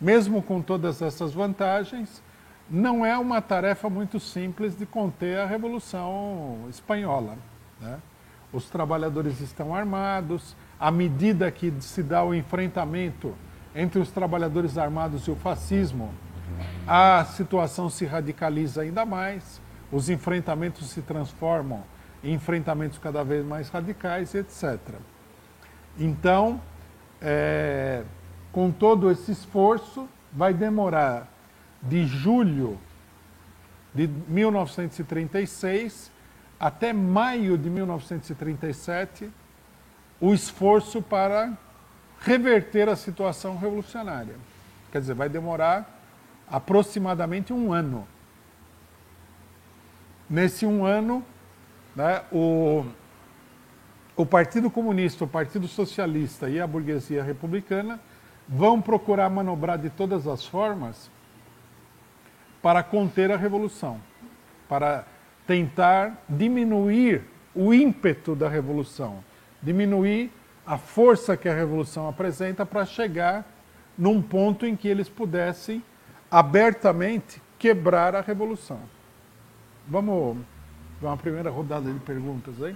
mesmo com todas essas vantagens, não é uma tarefa muito simples de conter a Revolução Espanhola, né? Os trabalhadores estão armados, à medida que se dá o enfrentamento entre os trabalhadores armados e o fascismo, a situação se radicaliza ainda mais, os enfrentamentos se transformam em enfrentamentos cada vez mais radicais, etc. Então, com todo esse esforço, vai demorar de julho de 1936 até maio de 1937 o esforço para reverter a situação revolucionária. Quer dizer, vai demorar aproximadamente um ano. Nesse um ano, né, o Partido Comunista, o Partido Socialista e a burguesia republicana vão procurar manobrar de todas as formas para conter a Revolução, para tentar diminuir o ímpeto da Revolução, diminuir a força que a Revolução apresenta para chegar num ponto em que eles pudessem abertamente quebrar a Revolução. Vamos dar uma primeira rodada de perguntas aí?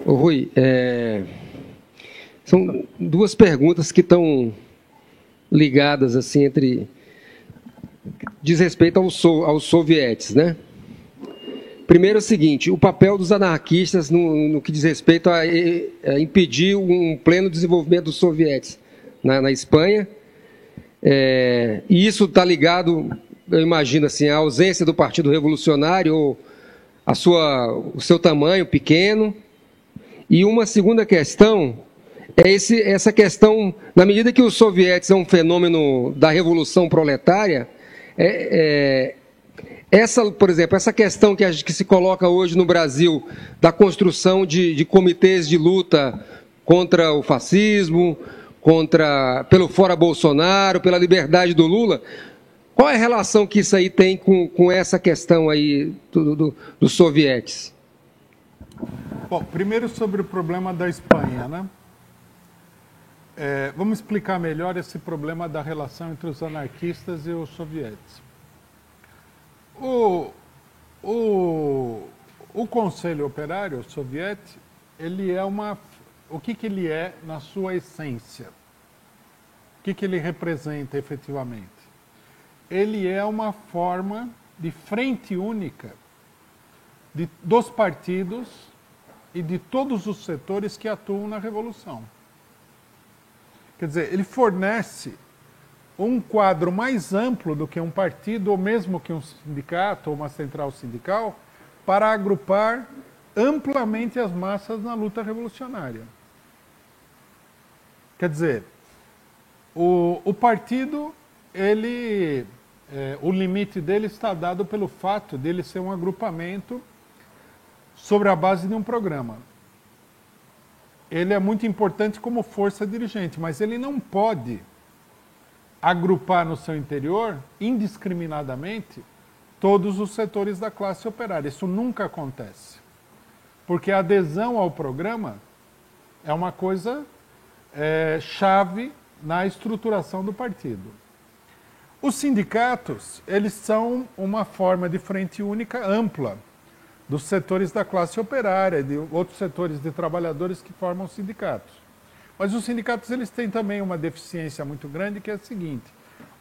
Ô Rui, são duas perguntas que estão ligadas, assim, diz respeito aos sovietes, né? Primeiro é o seguinte, o papel dos anarquistas no que diz respeito a impedir um pleno desenvolvimento dos sovietes na Espanha, e isso está ligado eu imagino assim, a ausência do Partido Revolucionário, ou o seu tamanho pequeno. E uma segunda questão é essa questão, na medida que os sovietes é um fenômeno da revolução proletária, por exemplo, essa questão que se coloca hoje no Brasil da construção de comitês de luta contra o fascismo, pelo fora Bolsonaro, pela liberdade do Lula, qual é a relação que isso aí tem com essa questão aí dos sovietes? Bom, primeiro sobre o problema da Espanha, né? Vamos explicar melhor esse problema da relação entre os anarquistas e os sovietes. O Conselho Operário Soviético, ele é o que ele é na sua essência? O que ele representa efetivamente? Ele é uma forma de frente única dos partidos e de todos os setores que atuam na Revolução. Quer dizer, ele fornece um quadro mais amplo do que um partido, ou mesmo que um sindicato ou uma central sindical, para agrupar amplamente as massas na luta revolucionária. Quer dizer, o partido, o limite dele está dado pelo fato dele ser um agrupamento sobre a base de um programa. Ele é muito importante como força dirigente, mas ele não pode agrupar no seu interior, indiscriminadamente, todos os setores da classe operária. Isso nunca acontece. Porque a adesão ao programa é uma coisa chave na estruturação do partido. Os sindicatos, eles são uma forma de frente única ampla dos setores da classe operária, de outros setores de trabalhadores que formam sindicatos. Mas os sindicatos, eles têm também uma deficiência muito grande, que é a seguinte: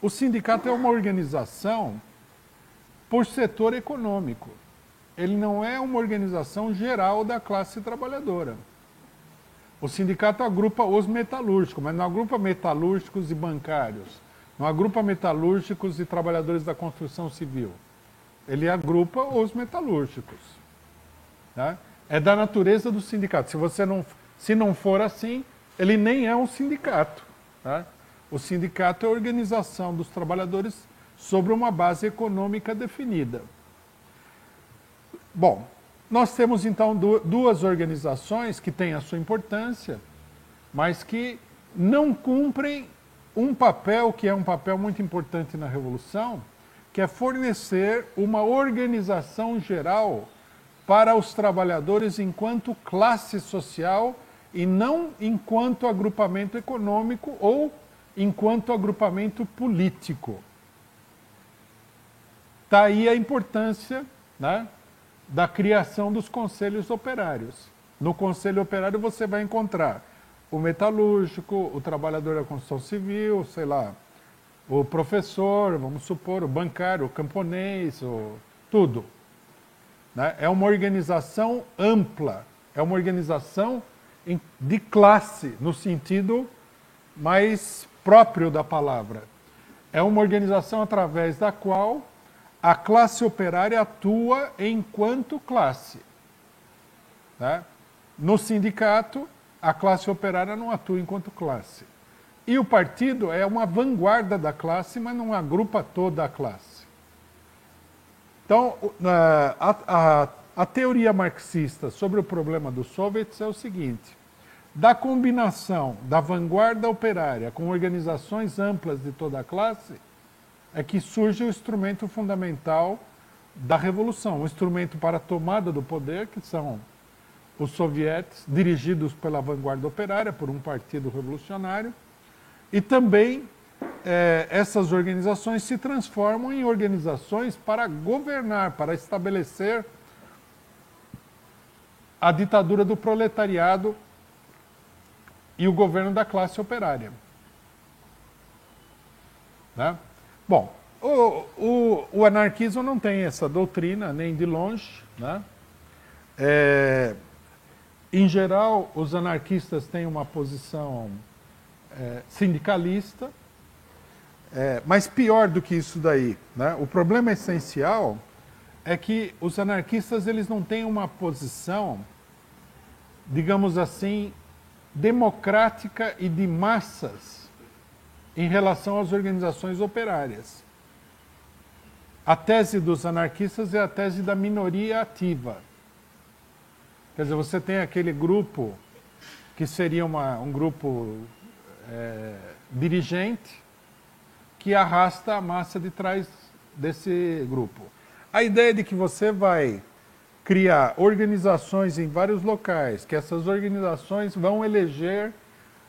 o sindicato é uma organização por setor econômico. Ele não é uma organização geral da classe trabalhadora. O sindicato agrupa os metalúrgicos, mas não agrupa metalúrgicos e bancários, não agrupa metalúrgicos e trabalhadores da construção civil. Ele agrupa os metalúrgicos. Tá? É da natureza do sindicato. Se não for assim, ele nem é um sindicato. Tá? O sindicato é a organização dos trabalhadores sobre uma base econômica definida. Bom, nós temos então duas organizações que têm a sua importância, mas que não cumprem um papel que é um papel muito importante na Revolução, que é fornecer uma organização geral para os trabalhadores enquanto classe social e não enquanto agrupamento econômico ou enquanto agrupamento político. Daí a importância, né, da criação dos conselhos operários. No conselho operário você vai encontrar o metalúrgico, o trabalhador da construção civil, sei lá, o professor, vamos supor, o bancário, o camponês, tudo. Né? É uma organização ampla, é uma organização de classe, no sentido mais próprio da palavra. É uma organização através da qual a classe operária atua enquanto classe. Né? No sindicato, a classe operária não atua enquanto classe. E o partido é uma vanguarda da classe, mas não agrupa toda a classe. Então, a teoria marxista sobre o problema dos soviets é o seguinte: da combinação da vanguarda operária com organizações amplas de toda a classe, é que surge o instrumento fundamental da revolução, um instrumento para a tomada do poder, que são os sovietes, dirigidos pela vanguarda operária, por um partido revolucionário, e também essas organizações se transformam em organizações para governar, para estabelecer a ditadura do proletariado e o governo da classe operária. Né? Bom, o anarquismo não tem essa doutrina, nem de longe. Né? Em geral, os anarquistas têm uma posição sindicalista. Mas pior do que isso daí, né? O problema essencial é que os anarquistas eles não têm uma posição, digamos assim, democrática e de massas em relação às organizações operárias. A tese dos anarquistas é a tese da minoria ativa. Quer dizer, você tem aquele grupo que seria um grupo dirigente que arrasta a massa de trás desse grupo. A ideia de que você vai criar organizações em vários locais, que essas organizações vão eleger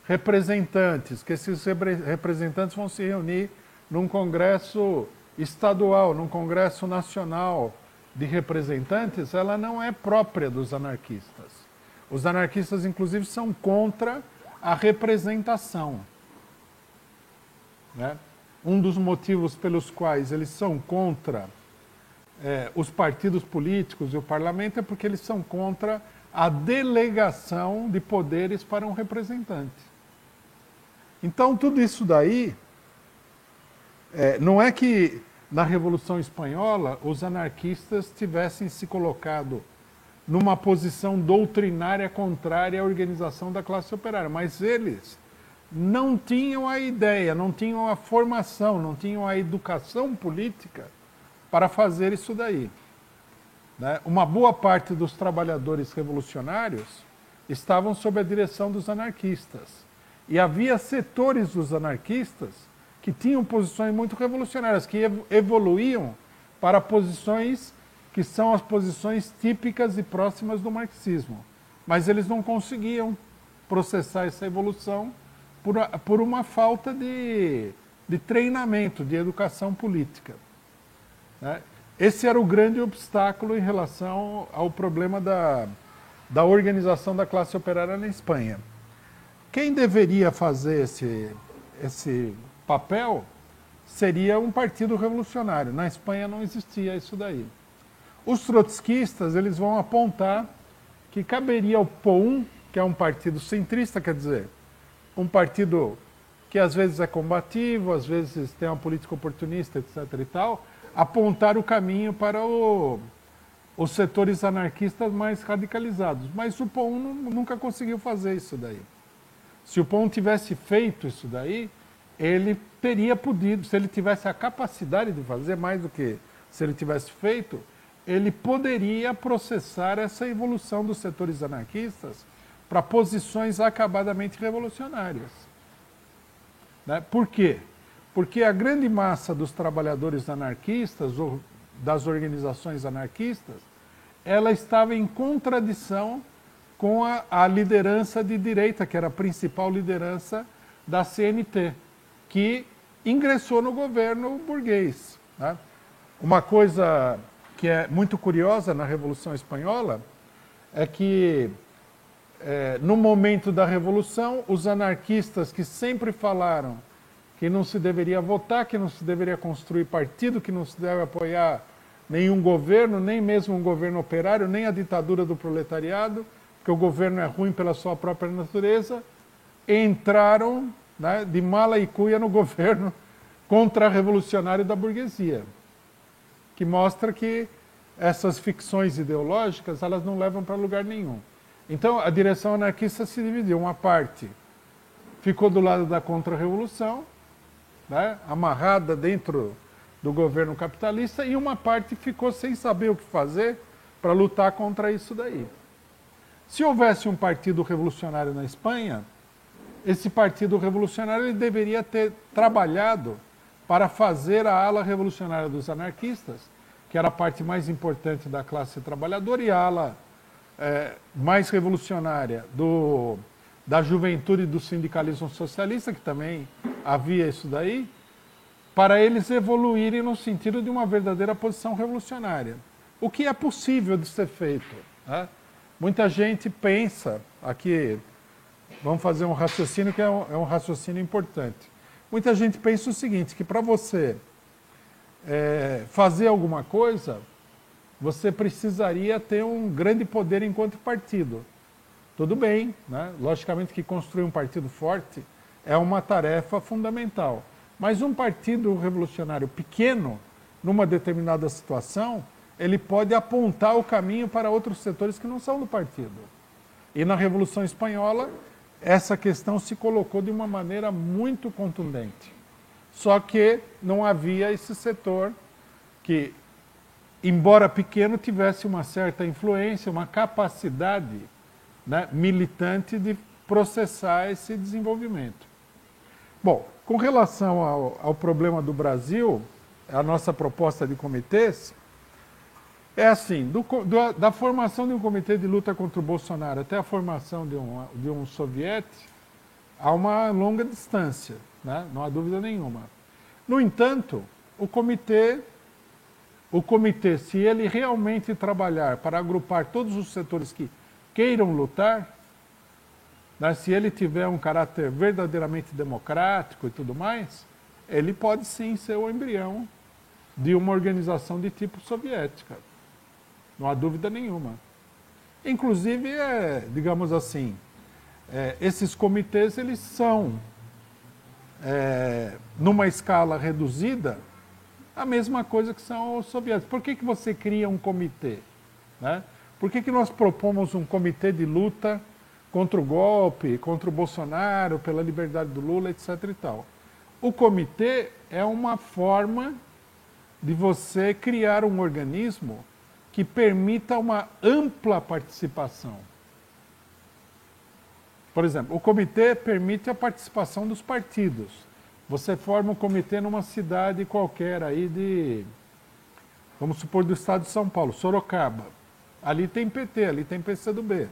representantes, que esses representantes vão se reunir num congresso estadual, num congresso nacional de representantes, ela não é própria dos anarquistas. Os anarquistas, inclusive, são contra a representação, né? Um dos motivos pelos quais eles são contra os partidos políticos e o parlamento é porque eles são contra a delegação de poderes para um representante. Então, tudo isso daí, não é que na Revolução Espanhola os anarquistas tivessem se colocado numa posição doutrinária contrária à organização da classe operária, mas eles não tinham a ideia, não tinham a formação, não tinham a educação política para fazer isso daí, né? Uma boa parte dos trabalhadores revolucionários estavam sob a direção dos anarquistas. E havia setores dos anarquistas que tinham posições muito revolucionárias, que evoluíam para posições que são as posições típicas e próximas do marxismo. Mas eles não conseguiam processar essa evolução por uma falta de treinamento, de educação política, né? Esse era o grande obstáculo em relação ao problema da organização da classe operária na Espanha. Quem deveria fazer esse papel seria um partido revolucionário. Na Espanha não existia isso daí. Os trotskistas eles vão apontar que caberia ao POUM, que é um partido centrista, quer dizer, um partido que às vezes é combativo, às vezes tem uma política oportunista, etc. e tal, apontar o caminho para os setores anarquistas mais radicalizados. Mas o POUM nunca conseguiu fazer isso daí. Se o POUM tivesse feito isso daí, ele teria podido, se ele tivesse a capacidade de fazer mais do que se ele tivesse feito, ele poderia processar essa evolução dos setores anarquistas para posições acabadamente revolucionárias, né? Por quê? Porque a grande massa dos trabalhadores anarquistas, ou das organizações anarquistas, ela estava em contradição com a liderança de direita, que era a principal liderança da CNT, que ingressou no governo burguês, né? Uma coisa que é muito curiosa na Revolução Espanhola é que, no momento da Revolução, os anarquistas que sempre falaram que não se deveria votar, que não se deveria construir partido, que não se deve apoiar nenhum governo, nem mesmo um governo operário, nem a ditadura do proletariado, porque o governo é ruim pela sua própria natureza, entraram, né, de mala e cuia no governo contra-revolucionário da burguesia, que mostra que essas ficções ideológicas elas não levam para lugar nenhum. Então a direção anarquista se dividiu, uma parte ficou do lado da contra-revolução, né, amarrada dentro do governo capitalista, e uma parte ficou sem saber o que fazer para lutar contra isso daí. Se houvesse um partido revolucionário na Espanha, esse partido revolucionário ele deveria ter trabalhado para fazer a ala revolucionária dos anarquistas, que era a parte mais importante da classe trabalhadora, e a ala mais revolucionária da juventude e do sindicalismo socialista, que também havia isso daí, para eles evoluírem no sentido de uma verdadeira posição revolucionária. O que é possível de ser feito, né? Muita gente pensa, aqui vamos fazer um raciocínio que é um raciocínio importante. Muita gente pensa o seguinte, que para você fazer alguma coisa, você precisaria ter um grande poder enquanto partido. Tudo bem, né? Logicamente que construir um partido forte é uma tarefa fundamental. Mas um partido revolucionário pequeno, numa determinada situação, ele pode apontar o caminho para outros setores que não são do partido. E na Revolução Espanhola, essa questão se colocou de uma maneira muito contundente. Só que não havia esse setor que, embora pequeno, tivesse uma certa influência, uma capacidade, né, militante de processar esse desenvolvimento. Bom, com relação ao problema do Brasil, a nossa proposta de comitês é assim, da formação de um comitê de luta contra o Bolsonaro até a formação de um soviético, há uma longa distância, né? Não há dúvida nenhuma. No entanto, o comitê, se ele realmente trabalhar para agrupar todos os setores que queiram lutar, né, se ele tiver um caráter verdadeiramente democrático e tudo mais, ele pode sim ser o embrião de uma organização de tipo soviética. Não há dúvida nenhuma. Inclusive, digamos assim, esses comitês, eles são, numa escala reduzida, a mesma coisa que são os soviéticos. Por que você cria um comitê? Né? Por que nós propomos um comitê de luta contra o golpe, contra o Bolsonaro, pela liberdade do Lula, etc. e tal? O comitê é uma forma de você criar um organismo que permita uma ampla participação. Por exemplo, o comitê permite a participação dos partidos. Você forma um comitê numa cidade qualquer aí vamos supor, do estado de São Paulo, Sorocaba. Ali tem PT, ali tem PCdoB.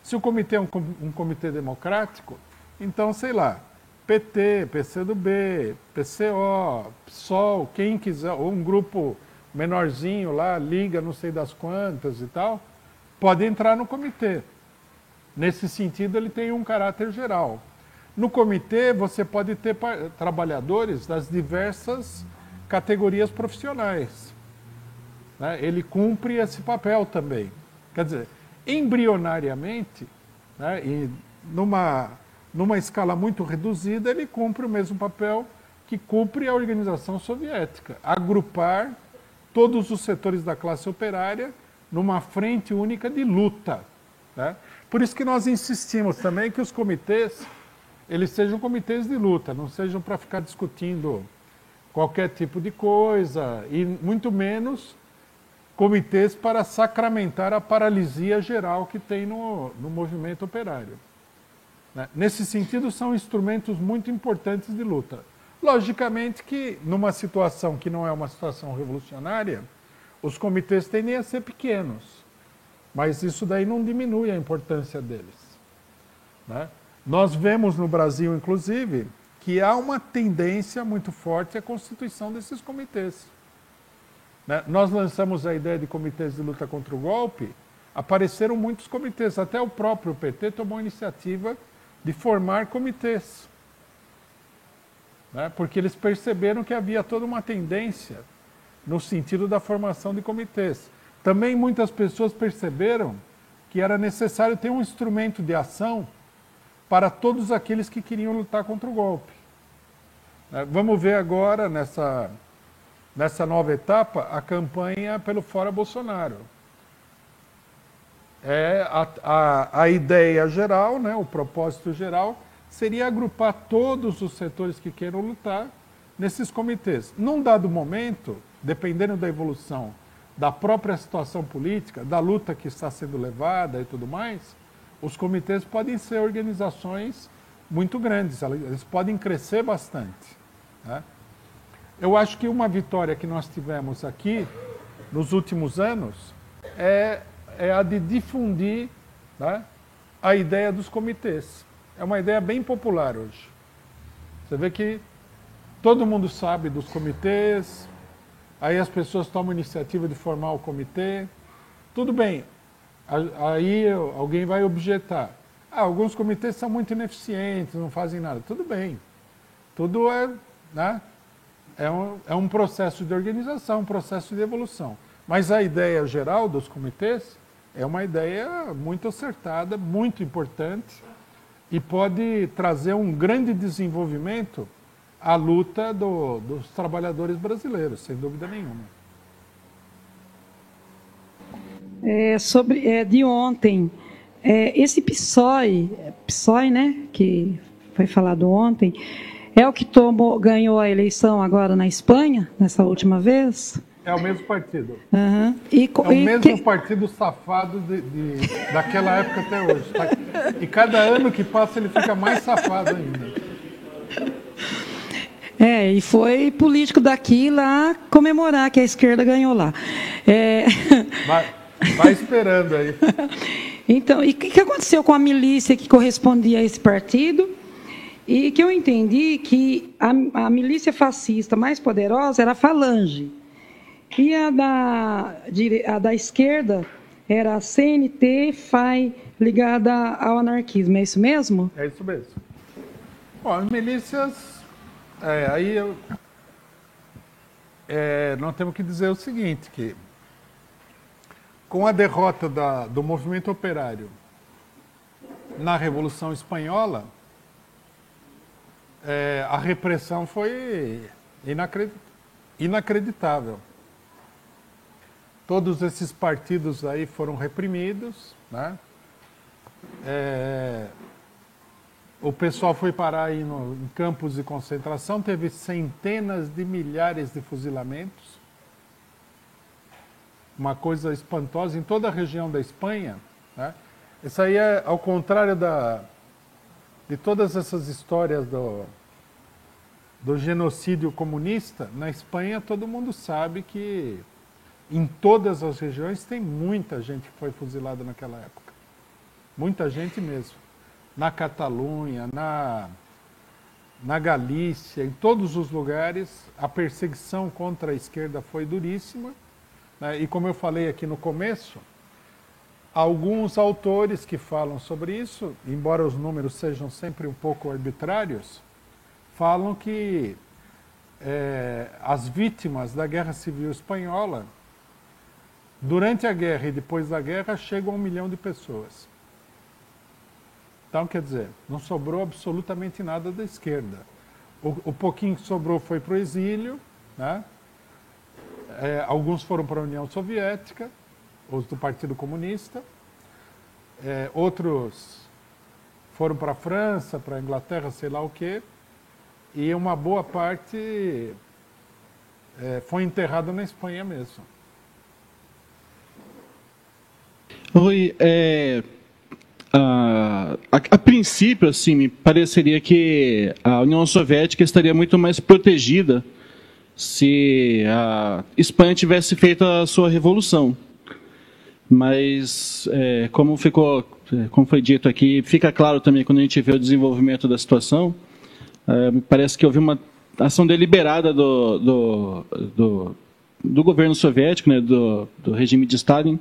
Se o comitê é um comitê democrático, então, sei lá, PT, PCdoB, PCO, PSOL, quem quiser, ou um grupo menorzinho lá, liga não sei das quantas e tal, pode entrar no comitê. Nesse sentido, ele tem um caráter geral. No comitê, você pode ter trabalhadores das diversas categorias profissionais. Né? Ele cumpre esse papel também. Quer dizer, embrionariamente, né, e numa escala muito reduzida, ele cumpre o mesmo papel que cumpre a organização soviética, agrupar todos os setores da classe operária numa frente única de luta. Né? Por isso que nós insistimos também que os comitês, eles sejam comitês de luta, não sejam para ficar discutindo qualquer tipo de coisa, e muito menos comitês para sacramentar a paralisia geral que tem no movimento operário. Né? Nesse sentido, são instrumentos muito importantes de luta. Logicamente que, numa situação que não é uma situação revolucionária, os comitês tendem a ser pequenos, mas isso daí não diminui a importância deles. Né? Nós vemos no Brasil, inclusive, que há uma tendência muito forte à constituição desses comitês. Né? Nós lançamos a ideia de comitês de luta contra o golpe, apareceram muitos comitês, até o próprio PT tomou a iniciativa de formar comitês. Né? Porque eles perceberam que havia toda uma tendência no sentido da formação de comitês. Também muitas pessoas perceberam que era necessário ter um instrumento de ação para todos aqueles que queriam lutar contra o golpe. Vamos ver agora, nessa nova etapa, a campanha pelo Fora Bolsonaro. A ideia geral, né, o propósito geral, seria agrupar todos os setores que queiram lutar nesses comitês. Num dado momento, dependendo da evolução da própria situação política, da luta que está sendo levada e tudo mais, os comitês podem ser organizações muito grandes, eles podem crescer bastante. Né? Eu acho que uma vitória que nós tivemos aqui nos últimos anos é a de difundir, né, a ideia dos comitês. É uma ideia bem popular hoje. Você vê que todo mundo sabe dos comitês, aí as pessoas tomam a iniciativa de formar o comitê. Tudo bem, aí alguém vai objetar. Alguns comitês são muito ineficientes, não fazem nada. Tudo bem, tudo né, é um processo de organização, um processo de evolução. Mas a ideia geral dos comitês é uma ideia muito acertada, muito importante, e pode trazer um grande desenvolvimento a luta dos trabalhadores brasileiros, sem dúvida nenhuma. De ontem, esse PSOE, né, que foi falado ontem, é o que ganhou a eleição agora na Espanha, nessa última vez? É o mesmo partido. Uhum. É o mesmo partido safado daquela época até hoje. E cada ano que passa ele fica mais safado ainda. E foi político daqui lá comemorar que a esquerda ganhou lá. Vai esperando aí. Então, e o que aconteceu com a milícia que correspondia a esse partido? E que eu entendi que a milícia fascista mais poderosa era a Falange. E a da esquerda era a CNT, FAI, ligada ao anarquismo. É isso mesmo? É isso mesmo. Bom, as milícias... nós temos que dizer o seguinte, que com a derrota do movimento operário na Revolução Espanhola, a repressão foi inacreditável. Todos esses partidos aí foram reprimidos, né? O pessoal foi parar aí em campos de concentração, teve centenas de milhares de fuzilamentos. Uma coisa espantosa em toda a região da Espanha, né? Isso aí é ao contrário de todas essas histórias do genocídio comunista. Na Espanha todo mundo sabe que em todas as regiões tem muita gente que foi fuzilada naquela época. Muita gente mesmo. Na Catalunha, na Galícia, em todos os lugares, a perseguição contra a esquerda foi duríssima, né? E como eu falei aqui no começo, alguns autores que falam sobre isso, embora os números sejam sempre um pouco arbitrários, falam que as vítimas da Guerra Civil Espanhola, durante a guerra e depois da guerra, chegam a 1 milhão de pessoas. Então, quer dizer, não sobrou absolutamente nada da esquerda. O pouquinho que sobrou foi para o exílio, né? Alguns foram para a União Soviética, os do Partido Comunista, outros foram para a França, para a Inglaterra, sei lá o quê, e uma boa parte foi enterrada na Espanha mesmo. Rui, a princípio, assim, me pareceria que a União Soviética estaria muito mais protegida se a Espanha tivesse feito a sua revolução. Mas, como foi dito aqui, fica claro também quando a gente vê o desenvolvimento da situação, me parece que houve uma ação deliberada do governo soviético, né, do regime de Stalin,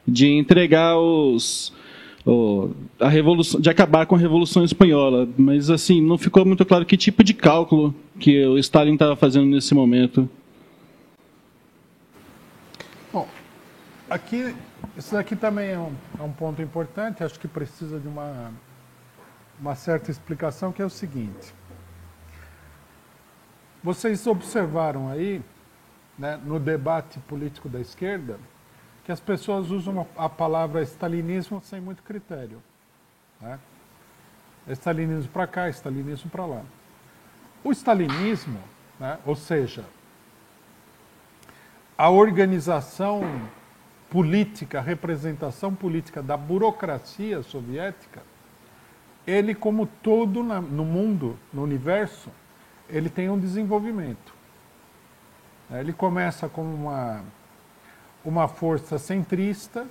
de entregar a revolução, de acabar com a Revolução Espanhola, mas assim não ficou muito claro que tipo de cálculo que o Stalin estava fazendo nesse momento. Bom, isso aqui também é um ponto importante, acho que precisa de uma certa explicação, que é o seguinte. Vocês observaram aí, né, no debate político da esquerda, que as pessoas usam a palavra stalinismo sem muito critério, né? Stalinismo para cá, stalinismo para lá. O stalinismo, né, ou seja, a organização política, a representação política da burocracia soviética, ele, como todo no mundo, no universo, ele tem um desenvolvimento. Ele começa como uma força centrista,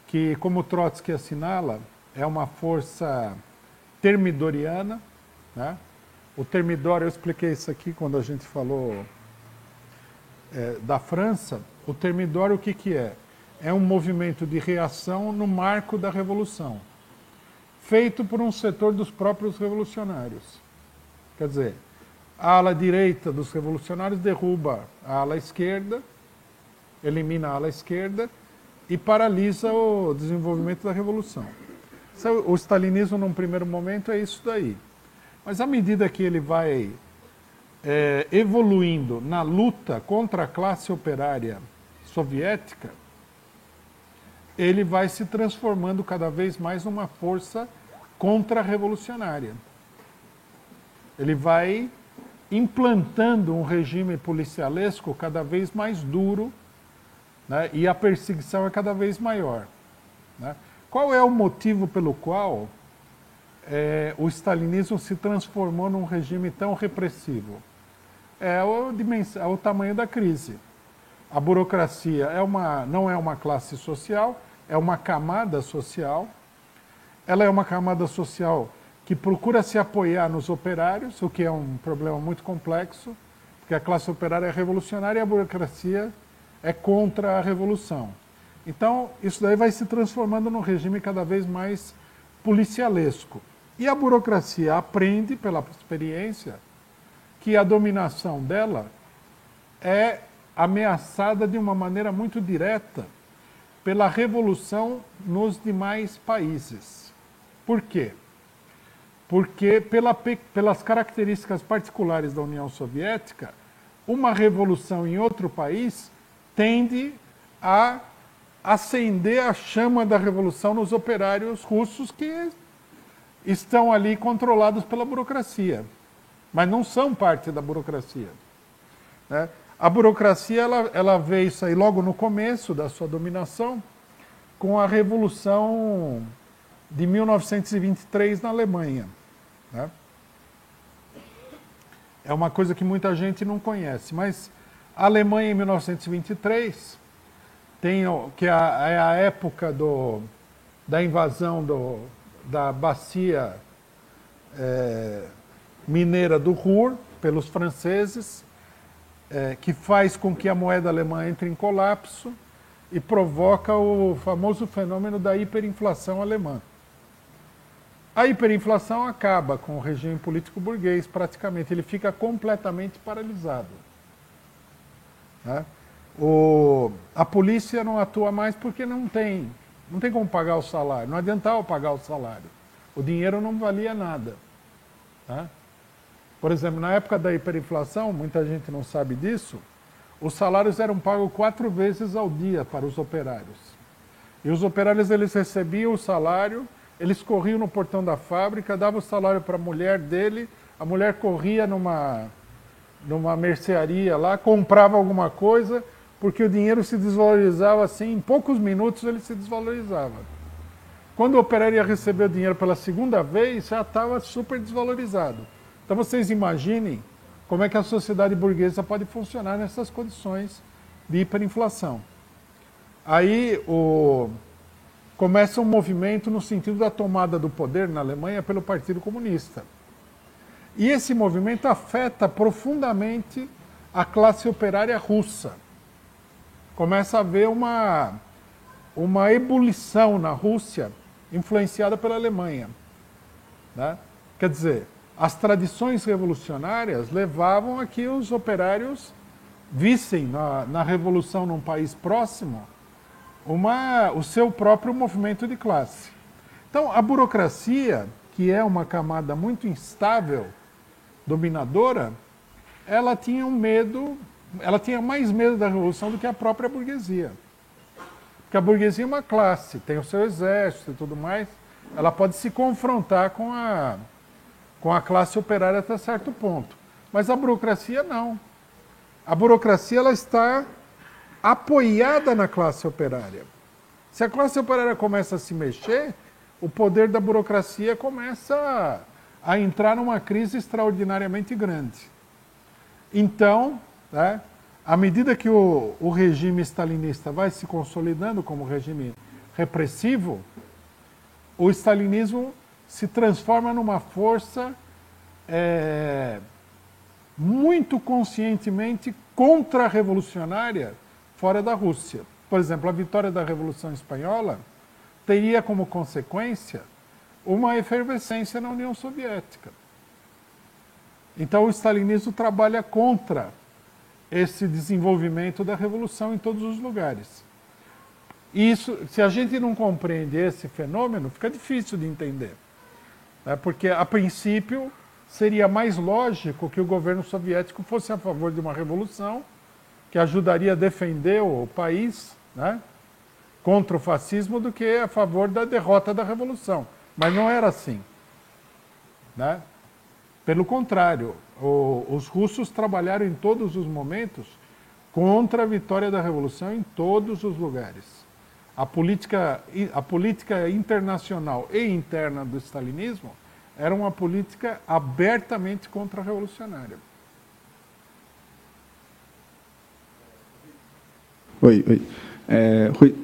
que, como Trotsky assinala, é uma força termidoriana, né? O Thermidor, eu expliquei isso aqui quando a gente falou da França. O Thermidor, o que é? É um movimento de reação no marco da Revolução, feito por um setor dos próprios revolucionários. Quer dizer, a ala direita dos revolucionários derruba a ala esquerda, elimina a ala esquerda e paralisa o desenvolvimento da Revolução. O stalinismo, num primeiro momento, é isso daí. Mas à medida que ele vai evoluindo na luta contra a classe operária soviética, ele vai se transformando cada vez mais numa força contra-revolucionária. Ele vai implantando um regime policialesco cada vez mais duro, né, e a perseguição é cada vez maior. Né? Qual é o motivo pelo qual o stalinismo se transformou num regime tão repressivo? É o tamanho da crise. A burocracia não é uma classe social, é uma camada social. Ela é uma camada social que procura se apoiar nos operários, o que é um problema muito complexo, porque a classe operária é revolucionária e a burocracia é contra a revolução. Então, isso daí vai se transformando num regime cada vez mais policialesco. E a burocracia aprende, pela experiência, que a dominação dela é ameaçada de uma maneira muito direta pela revolução nos demais países. Por quê? Porque, pelas características particulares da União Soviética, uma revolução em outro país tende a acender a chama da revolução nos operários russos que estão ali controlados pela burocracia, mas não são parte da burocracia. Né? A burocracia ela vê isso aí logo no começo da sua dominação, com a Revolução de 1923 na Alemanha. Né? É uma coisa que muita gente não conhece, mas a Alemanha em 1923, que é a época da invasão da bacia mineira do Ruhr pelos franceses, que faz com que a moeda alemã entre em colapso e provoca o famoso fenômeno da hiperinflação alemã. A hiperinflação acaba com o regime político burguês, praticamente. Ele fica completamente paralisado. Né? A polícia não atua mais porque não tem como pagar o salário. Não adiantava pagar o salário. O dinheiro não valia nada. Tá? Por exemplo, na época da hiperinflação, muita gente não sabe disso, os salários eram pagos 4 vezes ao dia para os operários. E os operários, eles recebiam o salário, eles corriam no portão da fábrica, davam o salário para a mulher dele, a mulher corria numa mercearia lá, comprava alguma coisa, porque o dinheiro se desvalorizava assim, em poucos minutos ele se desvalorizava. Quando o operário ia receber o dinheiro pela segunda vez, já estava super desvalorizado. Então vocês imaginem como é que a sociedade burguesa pode funcionar nessas condições de hiperinflação. Aí começa um movimento no sentido da tomada do poder na Alemanha pelo Partido Comunista. E esse movimento afeta profundamente a classe operária russa. Começa a haver uma ebulição na Rússia influenciada pela Alemanha. Né? Quer dizer, as tradições revolucionárias levavam a que os operários vissem na revolução num país próximo o seu próprio movimento de classe. Então, a burocracia, que é uma camada muito instável, dominadora, ela tinha mais medo da revolução do que a própria burguesia. Porque a burguesia é uma classe, tem o seu exército e tudo mais, ela pode se confrontar com a classe operária até certo ponto. Mas a burocracia não. A burocracia ela está apoiada na classe operária. Se a classe operária começa a se mexer, o poder da burocracia começa a entrar numa crise extraordinariamente grande. Então, né, à medida que o regime stalinista vai se consolidando como regime repressivo, o stalinismo se transforma numa força muito conscientemente contra-revolucionária fora da Rússia. Por exemplo, a vitória da Revolução Espanhola teria como consequência uma efervescência na União Soviética. Então o stalinismo trabalha contra esse desenvolvimento da revolução em todos os lugares. Isso, se a gente não compreende esse fenômeno, fica difícil de entender. Né? Porque, a princípio, seria mais lógico que o governo soviético fosse a favor de uma revolução que ajudaria a defender o país, né, contra o fascismo do que a favor da derrota da revolução. Mas não era assim, né? Pelo contrário, os russos trabalharam em todos os momentos contra a vitória da revolução em todos os lugares. A política internacional e interna do stalinismo era uma política abertamente contra-revolucionária. Oi. Rui,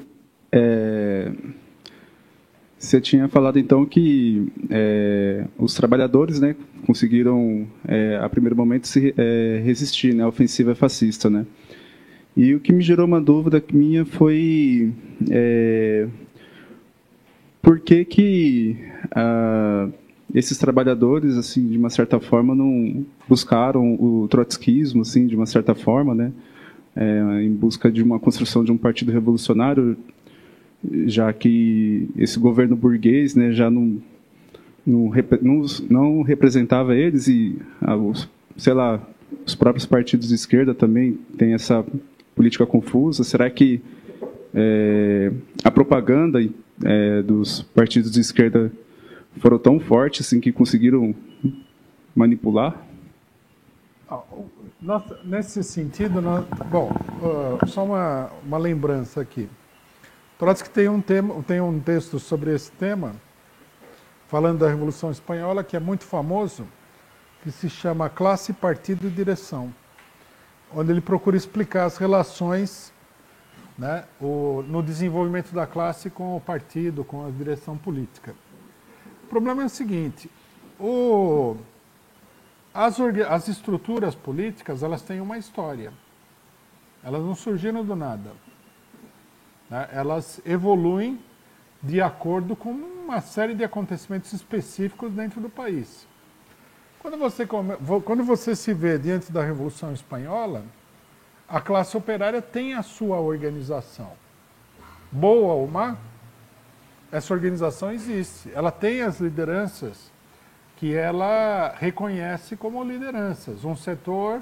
você tinha falado então que os trabalhadores, né, conseguiram, a primeiro momento, resistir, né, à ofensiva fascista, né? E o que me gerou uma dúvida minha foi por que esses trabalhadores, assim, de uma certa forma, não buscaram o trotskismo, assim, de uma certa forma, né, em busca de uma construção de um partido revolucionário, já que esse governo burguês, né, já não representava eles e, sei lá, os próprios partidos de esquerda também têm essa política confusa. Será que a propaganda dos partidos de esquerda foram tão fortes assim que conseguiram manipular? Nesse sentido, só uma lembrança aqui. Trotsky tem um texto sobre esse tema, falando da Revolução Espanhola, que é muito famoso, que se chama Classe, Partido e Direção, onde ele procura explicar as relações, né, no desenvolvimento da classe com o partido, com a direção política. O problema é o seguinte: as estruturas políticas, elas têm uma história. Elas não surgiram do nada, né? Elas evoluem de acordo com uma série de acontecimentos específicos dentro do país. Quando você se vê diante da Revolução Espanhola, a classe operária tem a sua organização. Boa ou má, essa organização existe. Ela tem as lideranças que ela reconhece como lideranças. Um setor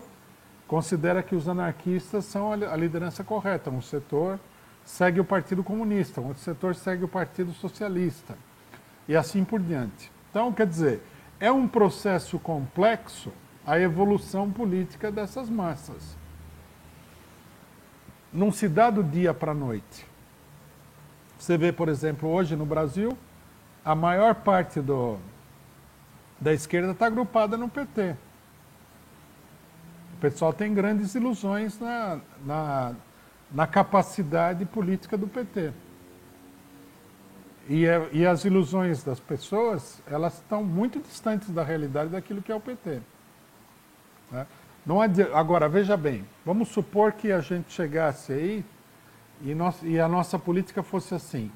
considera que os anarquistas são a liderança correta, um setor segue o Partido Comunista, um outro setor segue o Partido Socialista, e assim por diante. Então, quer dizer, é um processo complexo a evolução política dessas massas. Não se dá do dia para a noite. Você vê, por exemplo, hoje no Brasil, a maior parte da esquerda está agrupada no PT. O pessoal tem grandes ilusões na capacidade política do PT. E as ilusões das pessoas, elas estão muito distantes da realidade daquilo que é o PT. Né? Agora, veja bem, vamos supor que a gente chegasse aí e a nossa política fosse assim: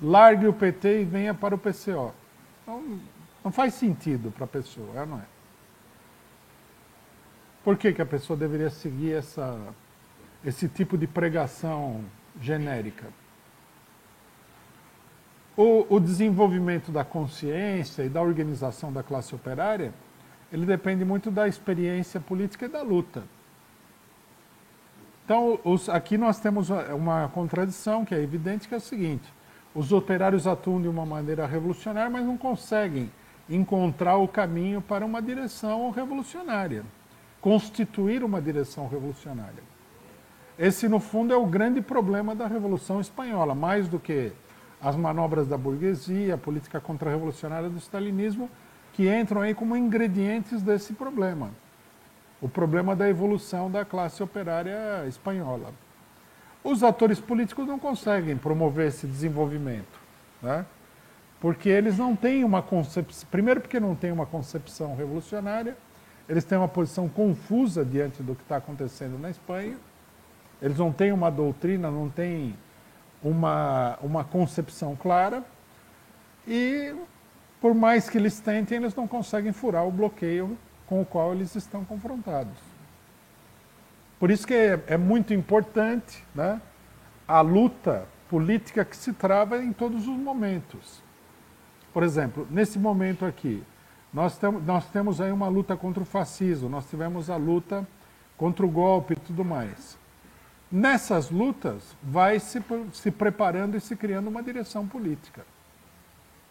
largue o PT e venha para o PCO. Então, não faz sentido para a pessoa, não é? Por que a pessoa deveria seguir esse tipo de pregação genérica? O desenvolvimento da consciência e da organização da classe operária, ele depende muito da experiência política e da luta. Então, aqui nós temos uma contradição que é evidente, que é o seguinte: os operários atuam de uma maneira revolucionária, mas não conseguem encontrar o caminho para uma direção revolucionária, constituir uma direção revolucionária. Esse, no fundo, é o grande problema da Revolução Espanhola, mais do que as manobras da burguesia, a política contra-revolucionária do stalinismo, que entram aí como ingredientes desse problema. O problema da evolução da classe operária espanhola. Os atores políticos não conseguem promover esse desenvolvimento, né? Porque eles não têm uma concepção... Primeiro, porque não têm uma concepção revolucionária, eles têm uma posição confusa diante do que está acontecendo na Espanha, eles não têm uma doutrina, não têm uma concepção clara, e por mais que eles tentem, eles não conseguem furar o bloqueio com o qual eles estão confrontados. Por isso que é muito importante, né, a luta política que se trava em todos os momentos. Por exemplo, nesse momento aqui, Nós temos aí uma luta contra o fascismo, nós tivemos a luta contra o golpe e tudo mais. Nessas lutas, vai se preparando e se criando uma direção política.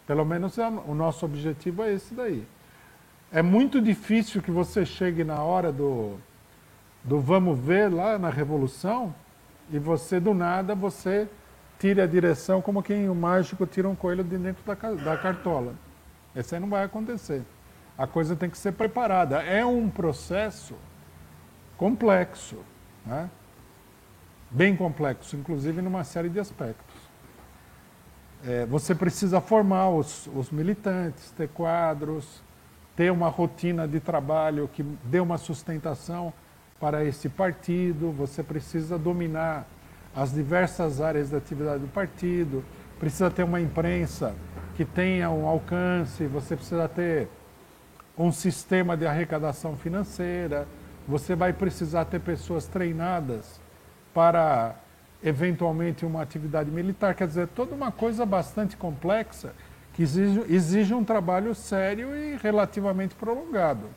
Pelo menos o nosso objetivo é esse daí. É muito difícil que você chegue na hora do vamos ver lá na Revolução e você, do nada, você tire a direção como quem o mágico tira um coelho de dentro da cartola. Isso aí não vai acontecer. A coisa tem que ser preparada. É um processo complexo, né? Bem complexo, inclusive numa série de aspectos. Você precisa formar os militantes, ter quadros, ter uma rotina de trabalho que dê uma sustentação para esse partido, você precisa dominar as diversas áreas da atividade do partido, precisa ter uma imprensa que tenha um alcance, você precisa ter um sistema de arrecadação financeira, você vai precisar ter pessoas treinadas para, eventualmente, uma atividade militar. Quer dizer, toda uma coisa bastante complexa que exige um trabalho sério e relativamente prolongado.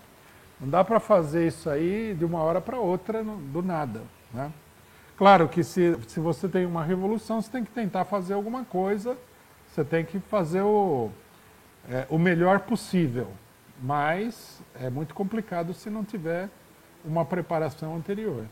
Não dá para fazer isso aí de uma hora para outra, do nada, né? Claro que se você tem uma revolução, você tem que tentar fazer alguma coisa, você tem que fazer o melhor possível, mas é muito complicado se não tiver uma preparação anterior.